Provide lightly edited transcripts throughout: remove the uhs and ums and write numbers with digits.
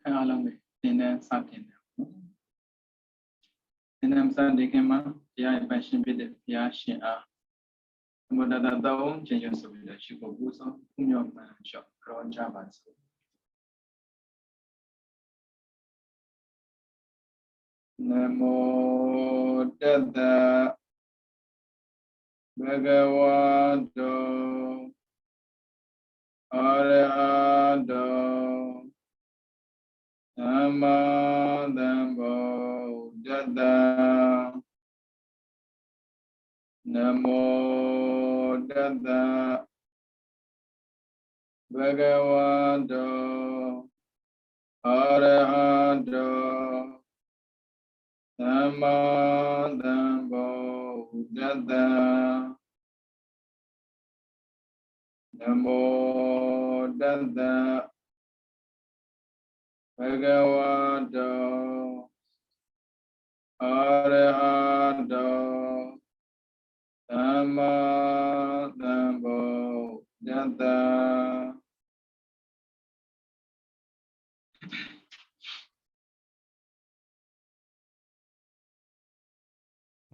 အားလုံးပဲသင်တန်းစတင်တယ်သင်တန်းစတင်ခင်မှာတရားပိုင်ရှင်ဖြစ်တဲ့ဘုရားရှင်အားသမုဒ္ဒတာသုံးခြင်းရဆိုပြီးတော့ရှိဖို့ပူဇော်ပူမြော်မှန်ကြောကြောကြပါစို့နမောတတ္တဘဂဝတောအရဟတောသမ္မာသမ္ဗုဒ္ဓတ္တနမောတတ္တဘဂဝတောအရဟတောသမ္မာသမ္ဗုဒ္ဓတ္တနမောတတ္တဘဂဝတောအရဟတောသမ္မာသမ္ဗုဒ္ဓတ္တ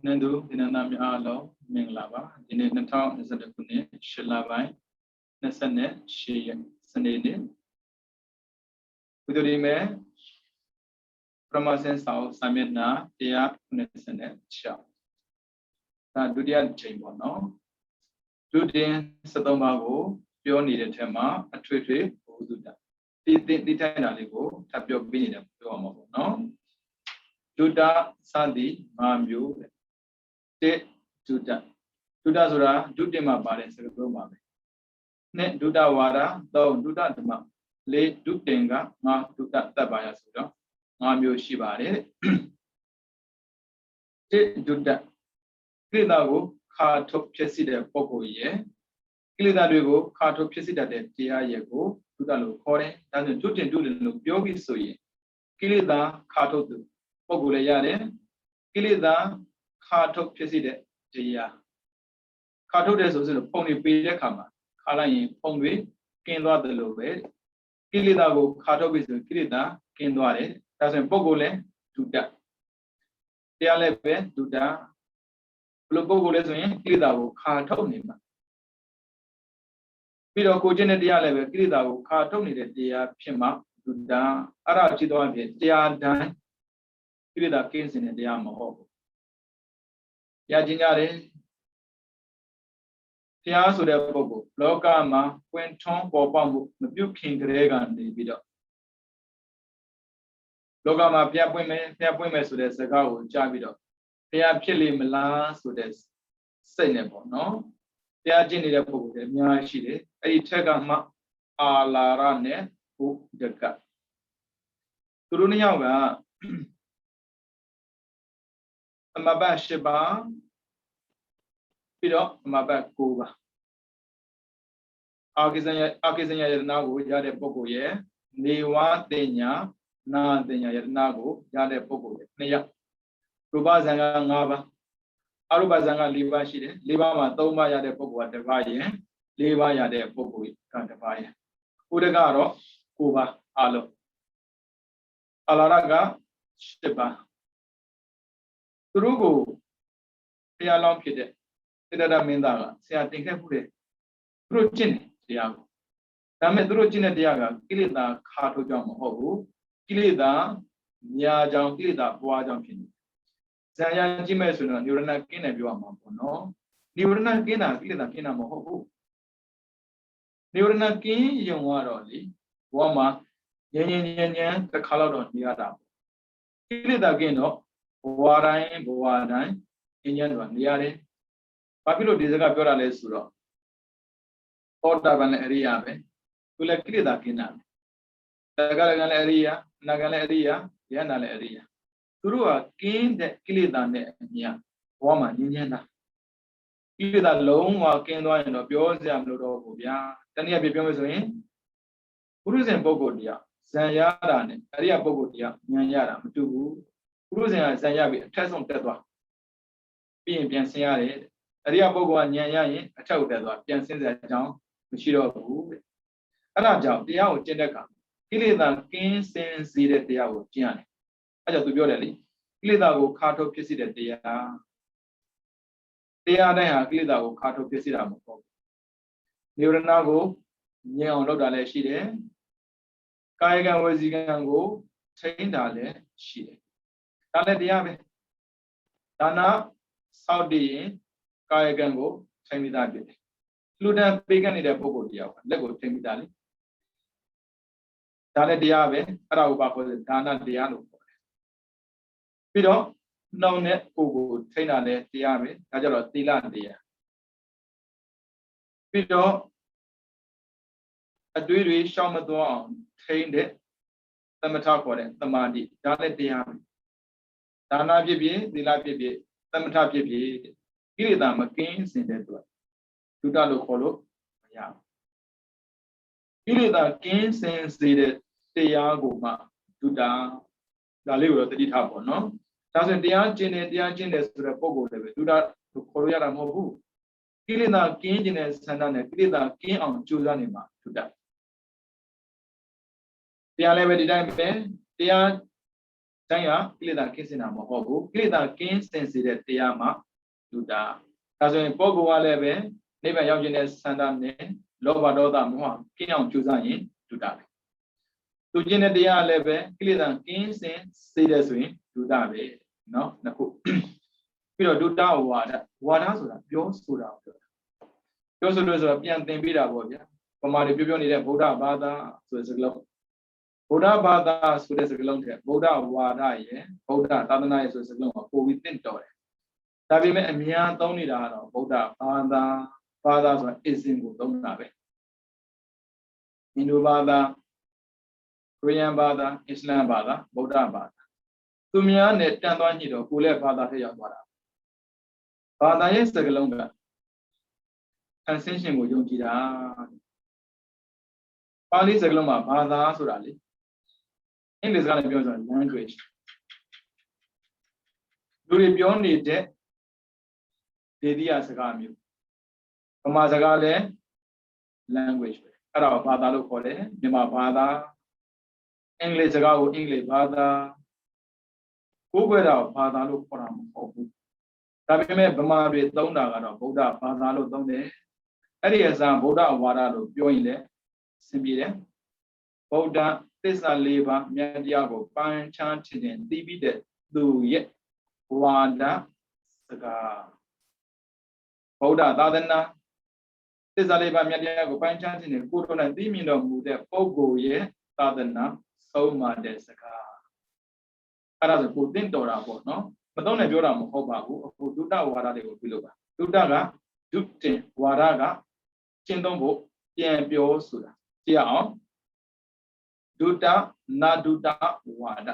နန္ဒုဒီနန္ဒမြအားလုံးမင်္ဂလာပါဒီနေ့2021ခုနှစ်8လပိုင်း28ရက်စနေနေ့ဘုဒ္ဓဒီမဲပရမစင်စာမျက်နှာ196ဒါဒုတိယချိန်ပေါ့နော်ဒုတင်73ပါးကိုပြောနေတဲ့ထက်မှာအထွေထွေဘုဒ္ဓတာဒီထိုင်တာလေးကိုထပ်ပြောပြနေတယ်ပြောအောင်ပေါ့နော်ဒုတာစသည်5မျိုးတဲ့ဒုတာဆိုတာဒုတင်မှာပါတယ်စကားပြောပါမယ်နဲ့ဒုတာဝါဒ3ဒုတာဓမ္မ4ဒုတင်က5ဒုတာတပ်ပါရဆိုတော့5မျိုးရှိပါတယ်တဲ့ဒုတာကိလေသာကိုခါထုတ်ဖြစ်စေတဲ့ပုဂ္ဂိုလ်ရဲ့ကိလေသာတွေကိုခါထုတ်ဖြစ်စေတတ်တဲ့တရားရဲ့ကိုဒုတာလို့ခေါ်တယ်ဒါဆိုဒုတင်လို့ပြောပြီးဆိုရင်ကိလေသာခါထုတ်သူပုဂ္ဂိုလ်လည်းရတယ်ကိလေသာခါထုတ်ဖြစ်စေတဲ့တရားခါထုတ်တယ်ဆိုတော့ပုံတွေပေးတဲ့အခါမှာခါလိုက်ရင်ပုံတွေကင်းသွားတယ်လို့ပဲကိလေသာကိုခါထုတ်ပြီဆိုကိလေသာကင်းသွားတယ်ဒါဆိုရင်ပုဂ္ဂိုလ်လည်းဒုတတရားလည်းပဲဒုတဘလို့ပုဂ္ဂိုလ်လည်းဆိုရင်ကိလေသာကိုခါထုတ်နေမှာပြီးတော့ကိုကျင့်တဲ့တရားလည်းပဲကိလေသာကိုခါထုတ်နေတဲ့တရားဖြစ်မှာဒုတအဲ့ဒါကြည့်တော့ဖြစ်တရားတိုင်းကိလေသာကင်းစင်တဲ့တရားမဟုတ်ဘူးရကျင်ကြတယ်တရားဆိုတဲ့ပုဂ္ဂိုလ်လောကမှာပွင့်ထွန်းပေါ်ပေါက်မှုမပြုခင်ကလေးကနေပြီးတော့လောကမှာပြပွင့်မယ်ဆိုတဲ့စကားကိုကြားပြီးတော့တရားဖြစ်လိမ့်မလားဆိုတဲ့စိတ်နဲ့ပေါ့နော်တရားကျင့်နေတဲ့ပုဂ္ဂိုလ်တွေအများကြီးရှိတယ်အဲ့ဒီထက်ကမှအာလာရနဲ့ဘုဒကသူတို့နှစ်ယောက်ကအမဘတ်8ပါးပြီးတော့အမဘတ်9ပါးအာကိဇညယတနာကိုရတဲ့ပုဂ္ဂိုလ်ရဲ့နေဝတင်ညာနာတင်ညာယတနာကိုရတဲ့ပုဂ္ဂိုလ်ရဲ့နှစ်ယောက်ရူပဇံက5ပါးအရူပဇံက4ပါးရှိတယ်4ပါးမှာ3ပါးရတဲ့ပုဂ္ဂိုလ်က1ပါးရင်4ပါးရတဲ့ပုဂ္ဂိုလ်က1ပါးရင်ဥဒကတော့9ပါးအလုံးအလာရက10ပါးသူတို့ကိုဘုရားလောင်းဖြစ်တဲ့သတ္တမင်းသားကဆရာတင်ခဲ့မှုတဲ့သူတို့ကျင့်တယ်တရားကိုဒါပေမဲ့သူတို့ကျင့်တဲ့တရားကကိလေသာခါထုတ်ကြောင့်မဟုတ်ဘူးကိလေသာညာကြောင့်ကိလေသာပွားကြောင့်ဖြစ်နေဇာယကြည့်မဲ့ဆိုတော့နိဝရဏကင်းတယ်ပြောရမှာပေါ့နော်နိဝရဏကင်းတာကိလေသာကင်းတာမဟုတ်ဘူးနိဝရဏကင်းယုံတော့လေဘဝမှာငြင်းတစ်ခါတော့နေရတာကိလေသာကင်းတော့ဘဝတိုင်းငြင်းတော့နေရတယ်ဘာဖြစ်လို့ဒီစကားပြောတာလဲဆိုတော့သောတာပန်လည်းအရိယာပဲသူလည်းကိလေသာကင်းတာပဲတက္ကရာကလည်းအရိယာအနာကလည်းအရိယာယန္တာလည်းအရိယာသူတို့ကကင်းတဲ့ကိလေသာနဲ့အမြဘဝမှာငြင်းတာကိလေသာလုံးဝကင်းသွားရင်တော့ပြောစရာမလိုတော့ဘူးဗျာတနည်းအားဖြင့်ပြောမယ်ဆိုရင်ပုရုဇဉ်ပုဂ္ဂိုလ်တရားဇံရတာနဲ့အရိယာပုဂ္ဂိုလ်တရားဉာဏ်ရတာမတူဘူးပုရုဇဉ်ကဇံရပြီးအထက်ဆုံးတက်သွားပြီးရင်ပြန်ဆင်းရတယ်အရိယာပုဂ္ဂိုလ်ကဉာဏ်ရရင်အထက်ကိုတက်သွားပြန်ဆင်းစရာအကြောင်းမရှိတော့ဘူးတဲ့အဲ့ဒါကြောင့်တရားကိုကျင့်တဲ့အခါ Kileda kin sen zire tia wo jian. Aja tu bioleli. Kileda go kato pisi de tia. Tia na ya kileda go kato pisi da mo. Nirana go nyang lo da le shi de. Kayagan wazigan go chain da le shi de. Da le tia be. Dana Saudi Kayagan go chain mi da be. Ludan pagan ni de pogo tia. Let go chain mi da le. Dale dia be ara uba ko dana dia lo ko pi do naw ne ko trainer le dia be da ja lo tila dia pi do adwi rwi shaw ma twa aung train de tamatha ko de tamadi da le dia be dana phit phit tila phit phit tamatha phit phit kileda ma kin sin de to duta lo ko lo ma ya kileda kin sin se deတရားကိုမှဒုတာဒါလေးကိုတော့တတိထားပေါ့နော်ဒါဆိုရင်တရားကျင့်တယ်ဆိုတဲ့ပုံကိုလည်းပဲဒုတာကိုခေါ်လို့ရတာမဟုတ်ဘူးကိလေသာကင်းခြင်းတဲ့ဆန္ဒနဲ့ကိလေသာကင်းအောင်ကြိုးစားနေမှာဒုတာတရားလည်းပဲဒီတိုင်းပဲတရားတိုင်းကကိလေသာကင်းစင်တာမဟုတ်ဘူးကိလေသာကင်းစင်စေတဲ့တရားမှဒုတာဒါဆိုရင်ပုံကလည်းပဲနိဗ္ဗာန်ရောက်ခြင်းတဲ့ဆန္ဒနဲ့လောဘဒေါသမောဟကင်းအောင်ကြိုးစားရင်ဒုတာသူကျင့်တဲ့တရားလည်းပဲကိလေသာကင်းစင်စေတယ်ဆိုရင်ဒုတာပဲเนาะနှစ်ခုပြီးတော့ဒုတာဝါဒဆိုတာပြောဆိုတာပြောဆိုလို့ဆိုတော့ပြန်သင်ပေးတာပေါ့ဗျာပမာတွေပြောနေတဲ့ဗုဒ္ဓဘာသာဆိုတဲ့စကားလုံးဗုဒ္ဓဘာသာဆိုတဲ့စကားလုံးတဲ့ဗုဒ္ဓဝါဒရဲ့ဗုဒ္ဓသာသနာရဲ့ဆိုတဲ့စကားလုံးကပိုပြီးသင့်တော်တယ်ဒါပေမဲ့အများသုံးနေတာကတော့ဗုဒ္ဓဘာသာဆိုတာ ism ကိုသုံးတာပဲဟိန္ဒူဘာသာခရစ်ယာန်ဘာသာအစ္စလာမ်ဘာသာဗုဒ္ဓဘာသာသူများနဲ့တန်သွားညှိတော့ကိုယ်လည်းဘာသာထက်ရောက်သွားတာဘာသာရဲ့စကားလုံးက translation ကိုယုံကြည်တာပါဠိစကားလုံးမှာဘာသာဆိုတာလေအင်္ဂလိပ်စကားနဲ့ပြောဆိုရင် language လူတွေပြောနေတဲ့ဒေသီယစကားမျိုးဗမာစကားလည်း language ပဲအဲ့ဒါကိုဘာသာလို့ခေါ်တယ်မြန်မာဘာသာအင်္ဂလိပ်စကားကိုအင်္ဂလိပ်ဘာသာကိုယ်ပဲတော့ဘာသာလို့ခေါ်တာမဟုတ်ဘူးဒါပေမဲ့ဗမာတွေသုံးတာကတော့ဗုဒ္ဓဘာသာလို့သုံးတယ်အဲ့ဒီအစားဗုဒ္ဓဝါဒလို့ပြောရင်လည်းစင်ပြေတယ်ဗုဒ္ဓသစ္စာ၄ပါးမြတ်တရားကိုပန်းချမ်းထင်ထင်သိပြီးတဲ့သူရဲ့ဝါဒစကားဗုဒ္ဓသာသနာသစ္စာ၄ပါးမြတ်တရားကိုပန်းချမ်းထင်ထင်ကိုယ်တော်နဲ့သိမြင်တော်မူတဲ့ပုဂ္ဂိုလ်ရဲ့သာသနာဆုံးမတဲ့စကားအဲ့ဒါဆိုကိုသိတော်တာပေါ့နော်မသုံးနဲ့ပြောတာမဟုတ်ပါဘူးအခုဒုတဝါဒတွေကိုပြုလုပ်ပါဒုတကဒုတင်ဝါဒကကျင့်သုံးဖို့ပြန်ပြောဆိုတာကြည့်အောင်ဒုတနာဒုတဝါဒ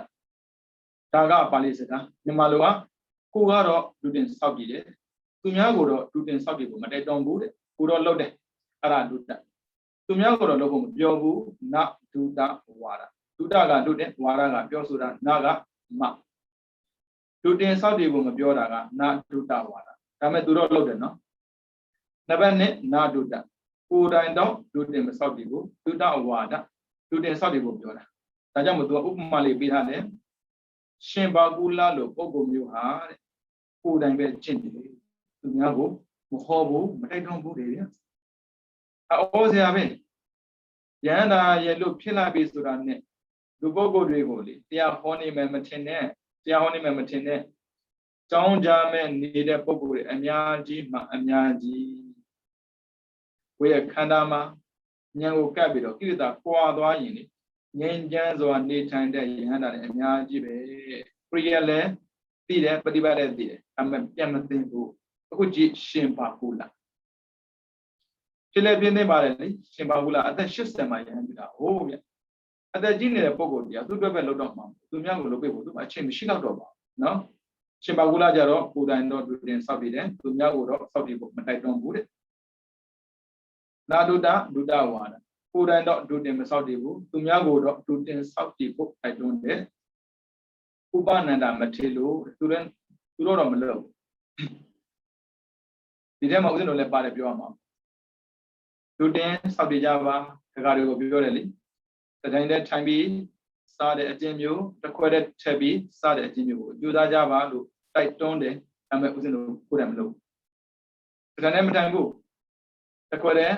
ဒါကပါဠိစကားမြန်မာလိုကကိုကတော့ဒုတင်စောက်ကြည့်တယ်သူများကိုတော့ဒုတင်စောက်ကြည့်ဖို့မတိုက်တွန်းဘူးတဲ့ကိုတော့လုပ်တယ်အဲ့ဒါဒုတသူများကိုတော့လုပ်ဖို့မပြောဘူးနဒုတဝါဒဒုတကဒုတင်ဝါဒကပြောဆိုတာနာကမဒုတင်စောက်တည်ဖို့မပြောတာကနာဒုတဝါဒဒါမဲ့သူတော့လုပ်တယ်နော်နံပါတ်1နာဒုတကိုယ်တိုင်တော့ဒုတင်မစောက်တည်ဘူးဒုတဝါဒဒုတင်စောက်တည်ဖို့ပြောတာဒါကြောင့်မို့သူကဥပမာလေးပေးထားတယ်ရှင်ဘာကူလာလို့ပုဂ္ဂိုလ်မျိုးဟာတဲ့ကိုယ်တိုင်ပဲကျင့်တယ်သူများကိုမဟောဘူးမတိုက်တွန်းဘူးလေအော်ဆရာပဲယန္တာရဲ့လို့ဖြစ်လာပြီဆိုတာနဲ့လူပုဂ္ဂိုလ်တွေကိုလေတရားဟောနေမယ်မထင်နဲ့တရားဟောနေမယ်မထင်နဲ့ကြောင်းကြမဲ့နေတဲ့ပုဂ္ဂိုလ်တွေအများကြီးမှအများကြီးကိုယ့်ရဲ့ခန္ဓာမှာဉာဏ်ကိုကပ်ပြီးတော့ကိလေသာကွာသွားရင်လေငြိမ်းချမ်းစွာနေထိုင်တဲ့ယဟန္တာတွေအများကြီးပဲပရိယလည်းသိတယ်ပฏิပတ်လည်းသိတယ်အမှန်ပြန်မသိဘူးအခုကြည့်ရှင်ပါကူလာဖြစ်လေပြင်းနေပါတယ်လေရှင်ပါကူလာအသက်80မှာယဟန်ပြီတာဟုတ်ဗျအသက်ကြီးနေတဲ့ပုဂ္ဂိုလ်ကြီးသူ့အတွက်ပဲလုပ်တော့မှာသူများကိုလုပ်ပေးဖို့သူအချင်းမရှိတော့ပါဘူးနော်ရှင်ပါကူလာကြတော့ကိုယ်တိုင်တော့ဒုတင်စောက်တည်တယ်သူများကိုတော့စောက်တည်ဖို့မတိုက်တွန်းဘူးတဲ့နာဒုတဒုတဝါဒကိုယ်တိုင်တော့ဒုတင်မစောက်တည်ဘူးသူများကိုတော့ဒုတင်စောက်တည်ဖို့တိုက်တွန်းတယ်ဥပနန္ဒမထေလို့သူတော့မလုပ်ဒီထဲမှာဥစဉ်တို့လည်းပါတယ်ပြောရမှာဒုတင်စောက်တည်ကြပါဒကာတွေကိုပြောတယ်လေ တတိုင်းတဲ့ထိုင်ပြီးစားတဲ့အကျဉ်းမျိုးတစ်ခွက်တဲ့ချက်ပြီးစားတဲ့အကျဉ်းမျိုးကိုယူသားကြပါလို့တိုက်တွန်းတယ်ဒါပေမဲ့ဦးဇင်းတို့ကိုယ်တိုင်မလုပ်တတိုင်းနဲ့မထိုင်ဘူးတစ်ခွက်တဲ့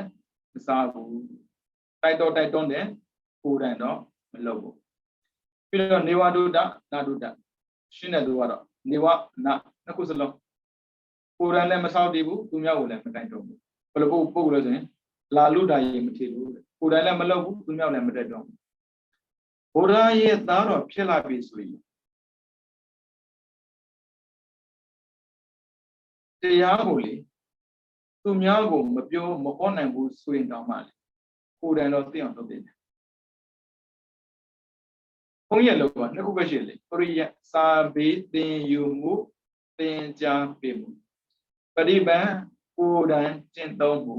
မစားဘူးတိုက်တွန်းတယ်ကိုယ်တိုင်တော့မလုပ်ဘူးပြီးတော့နေဝဒုဒ္ဒနာဒုဒ္ဒရှင်းတဲ့သူကတော့နေဝနာနှစ်ခုစလုံးကိုယ်တိုင်လည်းမဆောက်တည်ဘူးသူများကိုလည်းမတိုင်တော့ဘူးဘယ်လိုပို့လို့ဆိုရင်လာလူတာရေမထီဘူးကိုယ်တိုင်လည်းမလုပ်ဘူးသူများလည်းမတက်တော့ဘူးဘုရားရဲ့သားတော်ဖြစ်လာပြီဆိုရင်တရားကိုလေသူများကိုမပြောမဟောနိုင်ဘူးဆိုရင်တောင်မှလေကိုယ်တိုင်တော့သိအောင်လုပ်တယ်ဘုန်းကြီးလောကနှစ်ခုပဲရှိလေပရိယစာဘေးသင်ယူမှုသင်ကြားပေးမှုပရိပန်ကိုယ်တိုင်ကျင့်သုံးမှု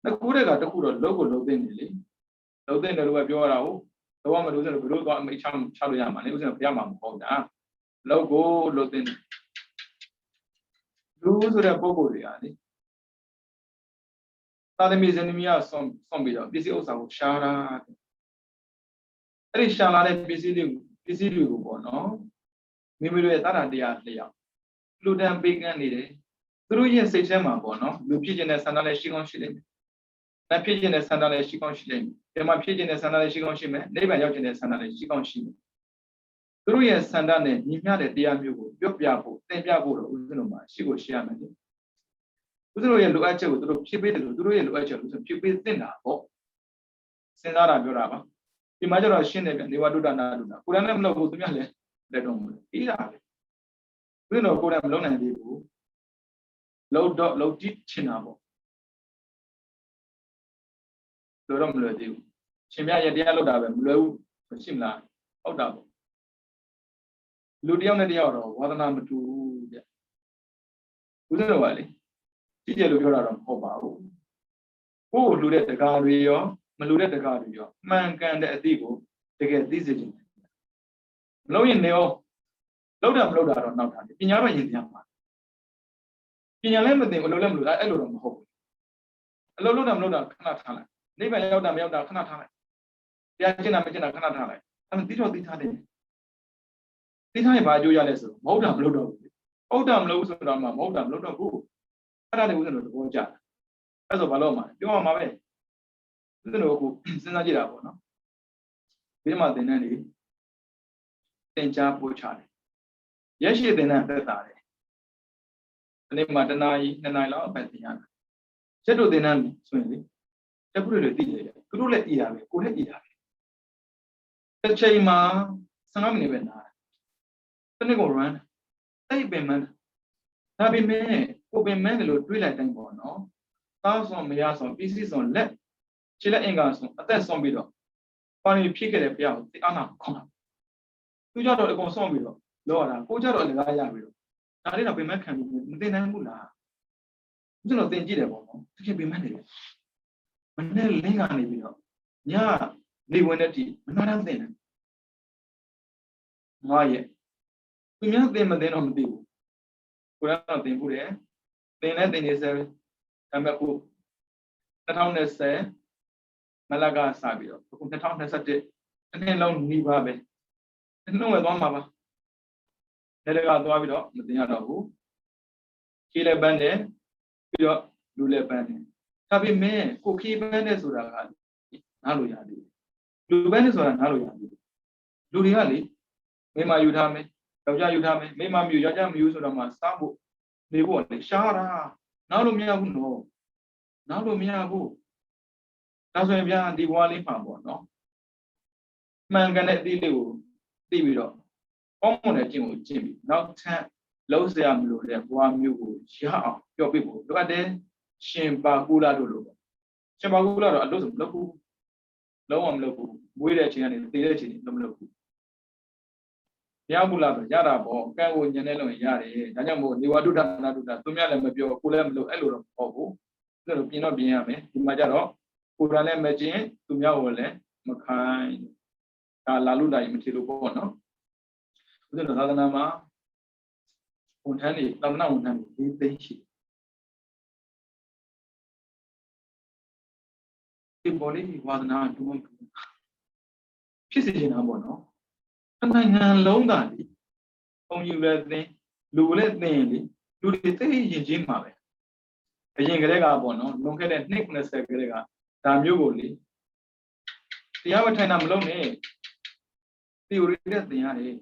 နှစ်ခုတည်းကတစ်ခုတော့လုပ်ကိုလုပ်သိနေလေလုပ်သိတယ်လို့ပဲပြောရတာဟုတ်တော့မလို့ဆိုတော့ဘယ်လိုတော့အမိချလို့ရမှာလဲဥစ္စာဘုရားမှာမဟုတ်တာလုပ်ကိုလုပ်သိနေလူဆိုတဲ့ပုံကိုယ်တွေဟာလေသာသမီဇနီးမယားဆုံးပြီးတော့ပစ္စည်းဥစ္စာကိုရှားတာအဲ့ဒီရှာလာတဲ့ပစ္စည်းတွေကိုပေါ့နော်မိမိတို့ရဲ့တာတရားလျောက်လူတန်းပေးကမ်းနေတယ်သူတို့ရဲ့စိတ်ထဲမှာပေါ့နော်လူဖြစ်ခြင်းနဲ့ဆန္ဒနဲ့ရှိကောင်းရှိလိမ့်မယ်။လက်ဖြစ်ခြင်းနဲ့ဆန္ဒနဲ့ရှိကောင်းရှိလိမ့်မယ်။ဒီမှာဖြစ်ခြင်းနဲ့ဆန္ဒနဲ့ရှိကောင်းရှိမယ်။နိဗ္ဗာန်ရောက်ခြင်းနဲ့ဆန္ဒနဲ့ရှိကောင်းရှိမယ်။သူတို့ရဲ့ဆန္ဒနဲ့ညီမျှတဲ့တရားမျိုးကိုပြောပြဖို့သင်ပြဖို့တော့ဦးဇင်းတို့မှာရှိကိုရှိရမယ်လေ။ဦးဇင်းတို့ရဲ့လိုအပ်ချက်ကိုသူတို့ဖြည့်ပေးတယ်လို့သူတို့ရဲ့လိုအပ်ချက်ကိုဖြည့်ပေးသင့်တာပေါ့။စဉ်းစားတာပြောတာပါ။ဒီမှာကျတော့ရှင်းတယ်ဗျနေဝဒုဒ္ဒနာဒုဒ္ဒကိုယ်တိုင်လည်းမလုပ်ဘူးသူများလည်းလက်တော့မလို့ပြီးတာပဲ။ဦးဇင်းတို့ကိုယ်တိုင်မလုပ်နိုင်သေးဘူး။လုပ်ကြည့်ချင်တာပေါ့။တော့မလွယ်သေးဘူးရှင်မြတ်ရဲ့တရားလောက်တာပဲမလွယ်ဘူးမရှိမလားဟုတ်တာပေါ့လူတယောက်နဲ့တယောက်တော့ဝါသနာမတူဘူးဗျဦးဇင်းတော်ကလေကြည့်ကြလို့ပြောတာတော့မဟုတ်ပါဘူးကိုယ်လူတဲ့တကားတွေရောမလူတဲ့တကားတွေရောမှန်ကန်တဲ့အသည့်ကိုတကယ်သိစေချင်တယ်မလို့ရင်နေအောင်လောက်တာမလောက်တာတော့နောက်တာပညာတော့ရင်ပြန်ပါပညာလည်းမသိဘူးအလိုလည်းမလို့အဲ့လိုတော့မဟုတ်ဘူးအလိုလောက်တာမလောက်တာခဏထားလိုက်နိဗ္ဗာန်ရောက်တာမရောက်တာခဏထားလိုက်တရားကျင့်တာမကျင့်တာခဏထားလိုက်အဲ့ဒါသိတော့သိထားတယ်သိထားရင်ဘာအကျိုးရလဲဆိုတော့မဟုတ်တာမလုပ်တော့ဘူးဟုတ်တာမလုပ်ဘူးဆိုတော့မှမဟုတ်တာမလုပ်တော့ဘူးအဲ့ဒါလည်းဦးဇင်းတို့သဘောကျတယ်အဲ့ဆိုဘာလို့မှပြောရမှာပဲဦးဇင်းတို့အခုစဉ်းစားကြည့်တာပေါ့နော်ဒီမှာသင်တန်းတွေသင်ကြားပို့ချတယ်ရက်ရှိသင်တန်းသက်သာတယ်ဒီနေ့မှတနာရီ2နာရီလောက်ပဲသင်ရတယ်ချက်တို့သင်တန်းဆိုရင်လေတပုရိတွေသိတယ်သူတို့လည်းသိတာပဲကိုယ်လည်းသိတာပဲတစ်ချိန်မှာ15မိနစ်ပဲနားတယ်တနေ့ကို run တိတ်ပင်မှန်းဒါပေမဲ့ကိုပင်မှန်းတယ်လို့တွေးလိုက်တိုင်းပေါ့နော်တောင်းဆောင်မရဆောင်ပစ္စည်းဆောင်လက်ခြေလက်အင်္ဂါဆောင်အသက်ဆောင်ပြီးတော့ပါရီဖြစ်ခဲ့တဲ့ဘုရားကိုသိအားနာခေါင်းတာသူကြတော့အကုန်ဆောင်ပြီးတော့လောရတာကိုကြတော့အလကားရပြီးတော့ဒါလေးတော့ပင်မှန်းခံပြီးမသိနိုင်ဘူးလားကျွန်တော်သင်ကြည့်တယ်ပေါ့နော်တကယ်ပင်မှန်းတယ်မနေ့လင်းကနေပြီးတော့ညနေဝင်တဲ့တိမနာတမ်းသိနေငါရဲ့သူများသိမသိတော့မသိဘူးကိုယ်ကတော့သိဘူးတယ်သင်လည်းသင်နေစဲဒါပေမဲ့ခု2020မလကစပြီးတော့အခု2021တစ်နှစ်လုံးနှီးပါပဲတစ်နှစ်ဝယ်သွားမှာပါလက်တကသွားပြီးတော့မသိရတော့ဘူးခြေလည်းပန်းတယ်ပြီးတော့လူလည်းပန်းတယ်ဒါပေမဲ့ကိုခီးပန်းတဲ့ဆိုတာကနားလို့ရတယ်လူပန်းတဲ့ဆိုတာနားလို့ရတယ်လူတွေကလေမိမယူထားမယ်ယောက်ျားယူထားမယ်မိမမယူယောက်ျားမယူဆိုတော့မှစားဖို့နေဖို့လေရှားတာနားလို့မရဘူးနော်နားလို့မရဘူးဒါဆိုရင်ဗျာဒီဘွားလေးမှာပေါ့နော်မှန်ကန်တဲ့အသီးလေးကိုသိပြီးတော့ကောင်းမွန်တဲ့ကျင့်ကိုကျင့်ပြီးနောက်ထပ်လုံးစရာမလိုတဲ့ဘွားမျိုးကိုရအောင်ပြောပြဖို့လိုအပ်တယ်ရှင်ပါကူလာတို့လိုရှင်ပါကူလာတော့အလို့ဆိုမလုပ်ဘူးလုံးဝမလုပ်ဘူးမွေးတဲ့အချိန်ကနေတည်တဲ့အချိန်တွေမလုပ်ဘူးရဘူးလားဆိုရတာပေါ့ကံကိုညံနေလို့ရတယ်ဒါကြောင့်မို့နေဝဒုဒ္ဒနာဒုဒ္ဒသူများလည်းမပြောကိုလည်းမလုပ်အဲ့လိုတော့မဟုတ်ဘူးအဲ့လိုပြင်တော့ပြင်ရမယ်ဒီမှာကျတော့ကိုယ်တိုင်လည်းမကျင်သူများကိုလည်းမခိုင်းဒါလာလို့တာရင်မထီလို့ပေါ့နော်ဦးဇင်းတို့သာသနာမှာဝန်ထမ်းတွေသာသနာဝန်ထမ်းတွေ4 သိန်းရှိဒီ ဒီပေါ်လေးဝါသနာတူမဖြစ်စေချင်တာပေါ့နော်နိုင်ငံလုံးသားလေဘုံယူလည်းသင်လူလည်းသင်လေလူတွေသိရင်ချင်းမှာပဲအရင်ကတည်းကပေါ့နော်လွန်ခဲ့တဲ့နှစ်90ကတည်းကဒါမျိုးကိုလေတရားမထိုင်တာမလုပ်နဲ့ theory နဲ့သင်ရတယ်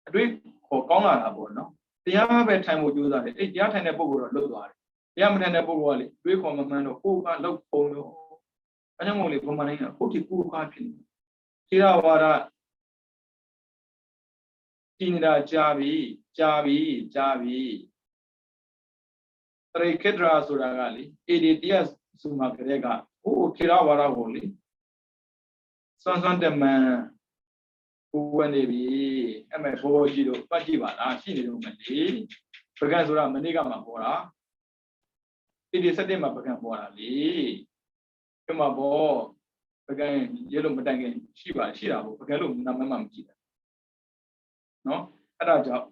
အတွေ့ခေါ်ကောင်းလာတာပေါ့နော်တရားပဲထိုင်ဖို့ကြိုးစားတယ်အဲ့တရားထိုင်တဲ့ပုံကတော့လွတ်သွားတယ်တရားမထိုင်တဲ့ပုံကလေတွေးခေါ်မမှန်တော့ကိုယ်ကလောက်ပုံတော့အဲကြောင့်မို့လေဘုံမနိုင်တာကိုယ့်ဒီကိုယ်ကဖြစ်နေခြေရဝါဒဒီနေတာကြာပြီတရိခေတ္တရာဆိုတာကလေအေဒီတရားစုမှာကလေးကဟိုခြေရဝါဒကိုလေစွမ်းတမန်ဘဝနေပြီအမေဘောရှိတော့ပတ်ကြည့်ပါလားရှိနေတော့မလေပကံဆိုတာမနေ့ကမှပေါ်တာဒီ17မှာပကံပေါ်တာလေဒီမှာဘောပကံရေလို့မတိုင်ခင်ရှိတာပေါ့ပကံလို့နာမည်မှမကြည့်တာနော်အဲ့ဒါကြောင့်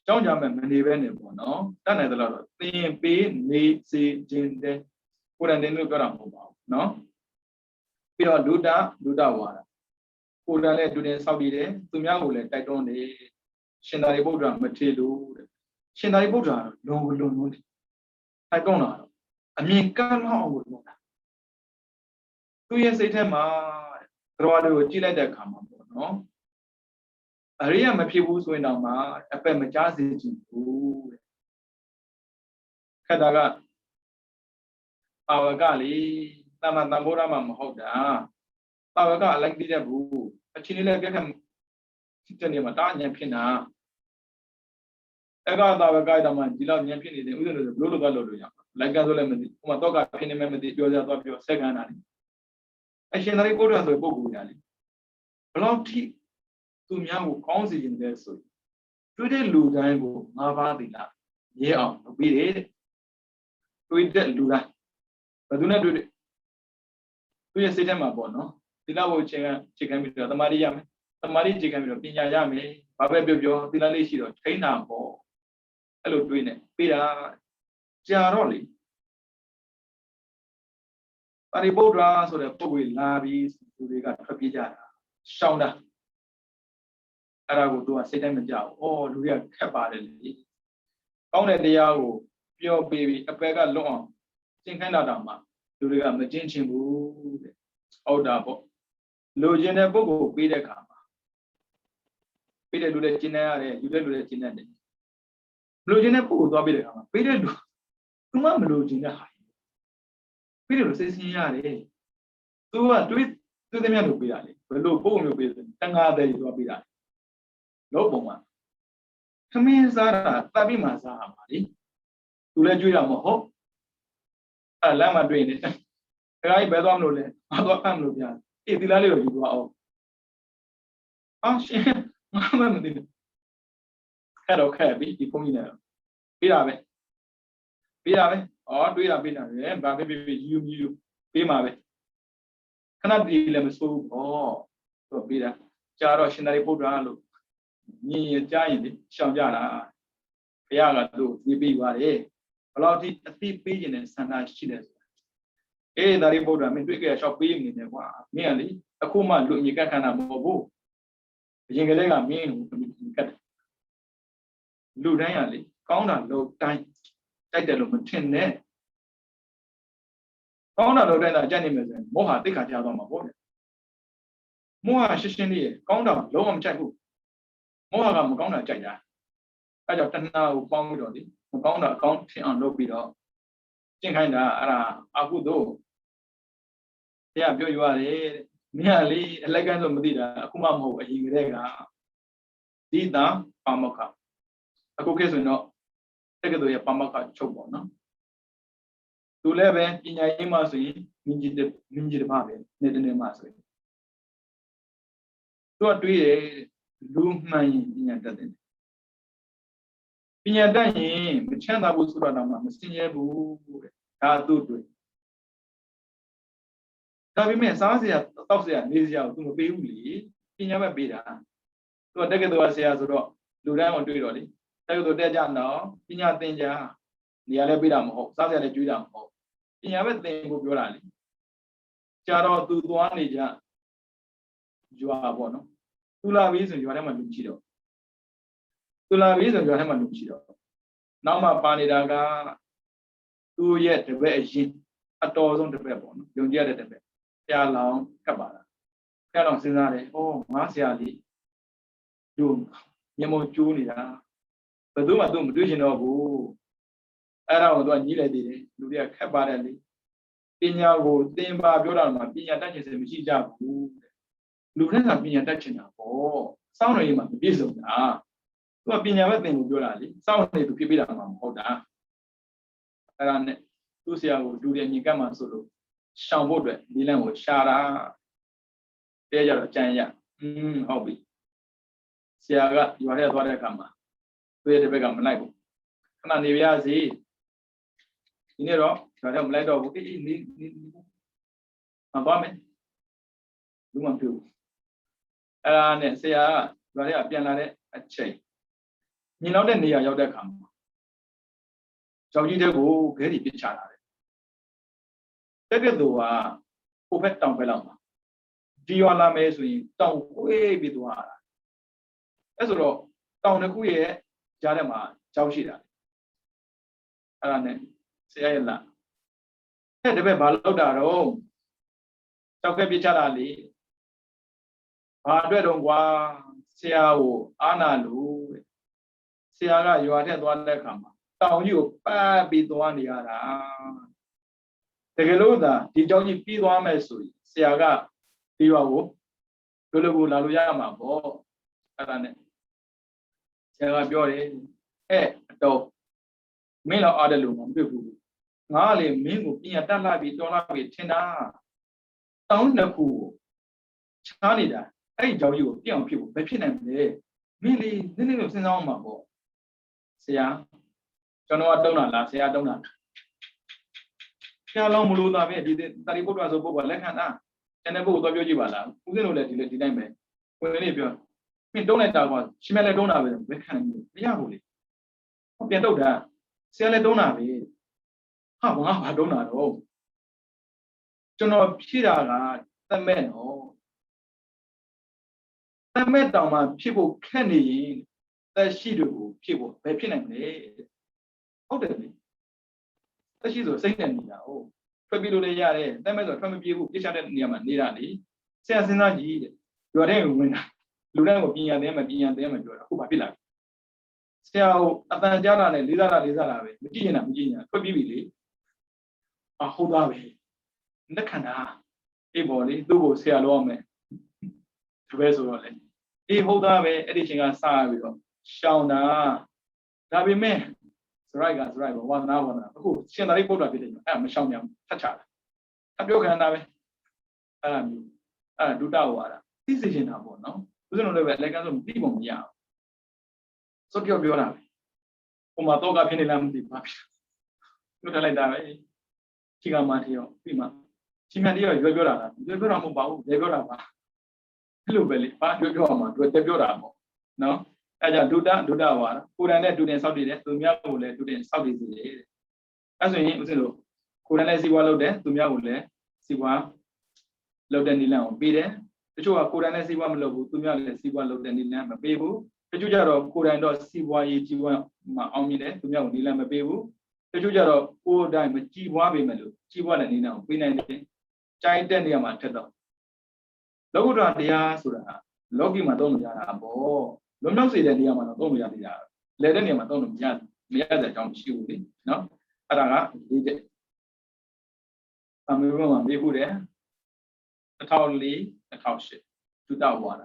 ကြောင်းကြမယ်မနေပဲနေပေါ့နော်တတ်နိုင်တယ်လို့တော့သင်ပေးနေစေခြင်းတဲ့ကိုယ်တိုင်တင်လို့ပြောတာမဟုတ်ပါဘူးနော်ပြီးတော့လူတာဝါဒကိုယ်တိုင်လည်းဒုတင်ဆောက်တည်တယ်သူများကိုလည်းတိုက်တွန်းတယ်ရှင်သာရိပုတ္တရာမထေလို့တဲ့ရှင်သာရိပုတ္တရာတော့လွန်တိုက်တွန်းတာတော့အမြင်ကန့်လောက်အောင်လို့ပြောတာသူရဲ့စိတ်ထဲမှာသရဝါတွေကိုကြည့်လိုက်တဲ့အခါမှာပေါ့နော်အရိယာမဖြစ်ဘူးဆိုရင်တော့မှအပက်မကြားစေချင်ဘူးတဲ့ခက်တာကအာဝကလေတမန်တန်ဖိုးရမှာမဟုတ်တာအာဝကအလိုက်တိတဲ့ဘူးအချင်းလေးလည်းပြက်ခက်တဲ့နေမှာတာအញ្ញဖြစ်တာအဲ့ကသာဝကတော်မှဒီလောက်ဉာဏ်ဖြစ်နေတယ်ဥဒ္ဒလို့ဘလို့သွားလို့ရမှာလိုက်ကဆိုလည်းမသိဟိုမှာတော့ကဖြစ်နေမှမသိပြောကြတော့ပြောစက္ကန့်တာလေအရှင်သာရိပုတ္တရာဆိုပုဂ္ဂိုလ်ညာလေဘလောက်ထိသူများကိုကောင်းစေခြင်းလဲဆိုတွေ့တဲ့လူတိုင်းကို၅ပါးသီလရဲအောင်လုပ်ပြီးတယ်တွေ့တဲ့လူတိုင်းဘယ်သူနဲ့တွေ့သူရဲ့စိတ်ထဲမှာပေါ့နော်သီလကိုချိန်ခံပြီးတော့တမာတိရမယ်တမာတိချိန်ခံပြီးတော့ပညာရမယ်ဘာပဲပြောသီလလေးရှိတော့ထိန်းတာပေါ့အဲ့လိုတွေးနေပြီးတာကြာတော့လေပါရိပုတ္တရာဆိုတဲ့ပုဂ္ဂိုလ်လာပြီးသူတွေကထွက်ပြေးကြတာရှောင်းတာအဲ့ဒါကိုသူကစိတ်တိုင်းမကြောက်ဘူး။လူတွေကခက်ပါတယ်လေ။ကောင်းတဲ့တရားကိုပြောပေးပြီးအပက်ကလွတ်အောင်သင်ခိုင်းတာတောင်မှလူတွေကမကျင့်ချင်ဘူးတဲ့။ဟုတ်တာပေါ့။လူကျင်တဲ့ပုဂ္ဂိုလ်ပေးတဲ့အခါမှာပေးတဲ့လူလည်းကျင့်နေရတယ်ယူတဲ့လူလည်းကျင့်နေတယ်။လူကျင်တဲ့ပုဂ္ဂိုလ်သွားပေးတဲ့အခါမှာပေးတဲ့လူသူမှမလူကျင်တဲ့ဟာပေးတယ်လို့စိတ်ဆင်းရတယ်။သူကတွေးသမျှလို့ပေးတာလေ။ဘယ်လိုပုံမျိုးပေးတယ်တန်ခါတဲ့ကြီးသွားပေးတာလို့ပုံမှာခမင်းစားတာတပ်ပြီးမှစားရမှာလေသူလည်းကြွေးတာမဟုတ်အဲ့လမ်းမှာတွေ့နေတယ်ခါကြီးဘယ်သွားမလို့လဲမသွားဖမ်းမလို့ပြန်အေးဒီလားလေးကိုယူသွားအောင်ရှင်မမသိဘူးအဲ့တော့ခဲ့ပြီဒီဖုန်းကြီးနဲ့ပြီးတာပဲတွေးတာပေးတာပဲဘာဖြစ်ဖြစ်ယူပေးမှာပဲခဏတည်းလည်းမစိုးဘူးသူပေးတာကြာတော့ရှင်သာရိပုတ္တရာလို့ညီရကြားရင်ရှောင်ကြတာဘုရားကသူ့ညီပေးပါတယ်ဘယ်လောက်ထိအသိပေးခြင်းနဲ့ဆန္ဒရှိတယ်ဆိုတာသာရိပုတ္တရာမင်းတွေ့ကြရှောက်ပေးနေတယ်ကွာမင်းကလေအခုမှလူညီကတ်ခန္ဓာမဟုတ်ဘူးအရင်ကတည်းကမင်းကိုညီကတ်လူတိုင်းကလေကောင်းတာလို့တိုင်းတိုက်တယ်လို့မထင်နဲ့ကောင်းတာလို့တိုင်းတာကြက်နေမယ်ဆိုရင်မောဟတိတ်ခါကြသွားမှာပေါ့လေမောဟရှင်းလေးကောင်းတာလုံးဝမကြိုက်ဘူးမောဟကမကောင်းတာကြိုက်တာအဲကြောင့်တဏှာကိုပေါင်းပြီးတော့ဒီမကောင်းတာအကောင်းထင်အောင်လုပ်ပြီးတော့ကျင့်ခိုင်းတာအဲ့ဒါအကုသို့တရားပြောရတယ်မင်းကလေအလိုက်ကန်းဆိုမသိတာအခုမှမဟုတ်အရင်ကတည်းကဒီတာပါမောက္ခအခုခေတ်ဆိုရင်တော့တက္ကသိုလ်ရဲ့ပါမောက္ခချုပ်ပေါ့နော်သူလည်းပဲပညာရေးမှဆိုရင်မင်းကြီးတစ်ပါးပဲနေ့တနေ့မှဆိုရင်သူကတွေးတယ်လူမှန်ရင်ပညာတတ်တယ်ပညာတတ်ရင်မချမ်းသာဘူးဆိုတော့တော့မစင်ရဲဘူးတဲ့ဒါသူ့တွေ့ဒါပေမဲ့စားစရာတောက်စရာနေစရာကိုသူမပေးဘူးလေပညာပဲပေးတာသူကတက္ကသိုလ်ဆရာဆိုတော့လူတိုင်းကိုတွေ့တော့လေတက္ကသိုလ်တက်ကြတော့ပညာသင်ကြားနေရာလည်းပေးတာမဟုတ်စားစရာလည်းကျွေးတာမဟုတ်ပ ညာပဲသင်ဖို့ပြောတာလေကြာတော့သူသွားနေကြရွာပေါ့နော်သူလာပြီးဆိုရွာထဲမှာလူရှိတော့သူလာပြီးဆိုရွာထဲမှာလူရှိတော့နောက်မှပါနေတာကသူ့ရဲ့တပည့်အရင်အတော်ဆုံးတပည့်ပေါ့နော်ယုံကြည်ရတဲ့တပည့်ဆရာလောင်ကပ်ပါလားဆရာလောင်စဉ်းစားတယ်ဩငါဆရာလေးလူညမကျိုးနေတာဘယ်သူမှသူ့မတွေ့ချင်တော့ဘူးအဲ့ဒါကိုသူကညီးလိုက်သေးတယ်လူတွေကခက်ပါတယ်လေပညာကိုသင်ပါပြောတာမှာပညာတတ်ချင်စမရှိကြဘူးလူတွေကပညာတတ်ချင်တာပေါ့စောင့်နေမှမပြည့်စုံတာသူကပညာပဲသင်ဖို့ပြောတာလေစောင့်နေသူဖြစ်ပြတာမှမဟုတ်တာအဲ့ဒါနဲ့သူ့ဆရာကိုလူတွေညီကပ်မှဆိုလို့ရှောင်ဖို့အတွက်ဒီလမ်းကိုရှာတာတဲကြတော့ကြံရဟုတ်ပြီဆရာကရွာထဲသွားတဲ့အခါမှာသူ့ရဲ့တပည့်ကမလိုက်ဘူးခဏနေပြစီဒီနေ့တော့ရွာထဲမလိုက်တော့ဘူးအေးနေမသွားမယ်လူမှမဖြစ်ဘူးအဲ့ဒါနဲ့ဆရာကရွာထဲကပြန်လာတဲ့အချိန်ညီလောက်တဲ့နေရာရောက်တဲ့အခါမှာကြောင်ကြီးတဲ့ကိုခဲတွေပစ်ချလာတယ်တဲ့သူကဟိုဘက်တောင်ဘက်လောက်မှာဒီရွာလာမယ်ဆိုရင်တောင်ကွေးပြီးသွားတာအဲ့ဆိုတော့တောင်တစ်ခုရဲ့ကြားထဲမှာကြောင်ရှိတာအဲ့ဒါနဲ့ဆရာရဲ့လာတဲ့တပည့်ဘာလောက်တာတော့ကြောက်ခဲပြစ်ချလာလေဘာအတွက်တော့ကွာဆရာကိုအာနာလို့ဆရာကရွာထက်သွားတဲ့အခါမှာတောင်ကြီးကိုပတ်ပြီးသွားနေရတာတကယ်လို့သာဒီကြောင်ကြီးပြီးသွားမယ်ဆိုရင်ဆရာကဒီရွာကိုလိုလိုကိုလာလို့ရမှာပေါ့အဲ့ဒါနဲ့ဆရာကပြောတယ်အတော်မင်းတော့အားတယ်လို့မတွေ့ဘူးငါကလေမင်းကိုပညာတတ်လာပြီးတော်လာပြီးထင်တာတောင်းနှစ်ခုချားနေတာအဲ့ဒီကြောင်ကြီးကိုပြအောင်ဖြစ်ဖို့မဖြစ်နိုင်ဘူးလေမင်းလေးနည်းနည်းလို့စဉ်းစားအောင်ပါပေါ့ဆရာကျွန်တော်ကတုံးတာလားဆရာတုံးတာဆရာလုံးမလို့သားပဲဒီတာရိပုတ္တရာဆိုပုဂ္ဂိုလ်လက်ခံတာကျန်တဲ့ပုဂ္ဂိုလ်တော့ပြောကြည့်ပါလားဦးဇင်းတို့လည်းဒီတိုင်းပဲဝင်နေပြောမင်းတုံးလိုက်တာကွာရှင်မလည်းတုံးတာပဲဘယ်ခံဘူးမရဘူးလေပြန်တုတ်တာဆရာလည်းတုံးတာပဲဟာဘာတုံးတာတော့ကျွန်တော်ဖြည့်တာကသက်မဲ့နော်သက်မဲ့တောင်မှဖြစ်ဖို့ခက်နေရင်သက်ရှိတွေကိုဖြစ်ဖို့ဘယ်ဖြစ်နိုင်မလဲဟုတ်တယ်လေသက်ရှိဆိုစိတ်နဲ့နေတာဟုတ်ထွက်ပြီးလို့လည်းရတယ်သက်မဲ့ဆိုထွက်မပြေးဘူးပြစ်ချတဲ့နေရာမှာနေတာလေဆရာစဉ်းစားကြည့်တဲ့ရွာထဲကိုဝင်တာလူတိုင်းကိုပညာသင်မယ်ပြောတာအခုဘာဖြစ်လာဆရာကိုအတန်ကြားတာနဲ့လေးစားတာပဲမကြည့်ရင်ထွက်ပြီးပြီလေဟုတ်သားပဲလက်ခံတာအေးပေါ်လေသူ့ကိုဆရာလို့အောင်မယ်တပည့်ဆိုတော့လေအေးဟုတ်သားပဲအဲ့ဒီချိန်ကစပြီးတော့ရှောင်းတာဒါပေမဲ့စရိုက်ကဝါသနာအခုရှင်သာရိပုတ္တရာဖြစ်တယ်အဲ့မရှောင်းပြန်ထတ်ချတာအပြောခံတာပဲအဲ့ဒါမျိုးအဲ့ဒုတဝါဒသိစေချင်တာပေါ့နော်ဦးဇင်းတို့လည်းပဲလက်ကဆိုမသိပုံမရအောင်စောပြောတာပဲဟိုမှာတော့ကဖြစ်နေလားမသိဘူးဘာဖြစ်လို့ထလိုက်တာပဲချိန်ကမှထရောပြီးမှချိန်မှတရောရွယ်ပြောတာလားရွယ်ပြောတာမဟုတ်ပါဘူးရွယ်ပြောတာပါအဲ့လိုပဲလေဘာရွယ်ပြောမှာတွေ့ပြောတာပေါ့နော်အဲ့ကြောင့်ဒုတဝါဒကိုယ်တိုင်နဲ့ဒုတင်ဆောက်တည်တယ်သူများကိုလည်းဒုတင်ဆောက်တည်စေတယ်အဲ့ဆိုရင်ဦးဇင်းတို့ကိုယ်တိုင်လည်းစီးပွားလုပ်တယ်သူများကိုလည်းစီးပွားလုပ်တဲ့နည်းလမ်းကိုပေးတယ်တချို့ကကိုယ်တိုင်လည်းစီးပွားမလုပ်ဘူးသူများလည်းစီးပွားလုပ်တဲ့နည်းလမ်းမပေးဘူးတချို့ကြတော့ကိုယ်တိုင်တော့စီးပွားရေးကြီးပွားမှာအောင်မြင်တယ်သူများကိုနည်းလမ်းမပေးဘူးတချို့ကြတော့ကိုယ်တိုင်မကြီးပွားပေမဲ့လို့ကြီးပွားတဲ့နည်းလမ်းကိုပေးနိုင်တယ်ကြိုက်တဲ့နေရာမှာထက်တော့လောကုတ္တရာတရားဆိုတာလောကီမှာသုံးလို့ရတာပေါ့လွန်မြောက်စေတဲ့နေရာမှာတော့သုံးလို့ရသေးတာလဲတဲ့နေရာမှာသုံးလို့မရတဲ့အကြောင်းမရှိဘူးလေနော်အဲ့ဒါကဒီတဲ့အမေဘုံမှာမေးဖို့တယ်2004 2008ဒုတဝါဒ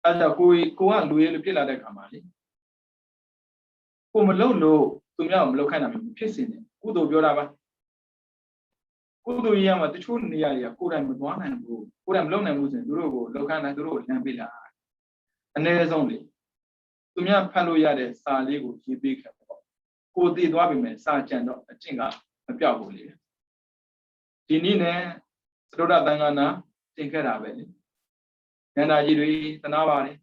အဲ့ဒါကိုကလူရဲလို့ဖြစ်လာတဲ့ခါမှာလေကိုမလုပ်လို့သူများမလုပ်ခိုင်းတာမျိုးဖြစ်စင်တယ်ကုသိုလ်ပြောတာပါကုသိုလ်ရမှာတချို့နေရာတွေကကိုယ်တိုင်မသွားနိုင်ဘူးကိုယ်တိုင်မလုပ်နိုင်ဘူးဆိုရင်သူတို့ကိုလောက်ခိုင်းတယ်သူတို့ကိုလမ်းပေးလာအနည်းဆုံးလေသူများဖတ်လို့ရတဲ့စာလေးကိုရေးပေးခဲ့ပေါ့ကိုတည်သွားပြီမဲ့စာကြံတော့အကျင့်ကမပြောက်ဘူးလေဒီနည်းနဲ့သရုပ်တန်ခါနာတင်ခဲ့တာပဲလေဉာဏ်သာကြီးတွေသနာပါတယ်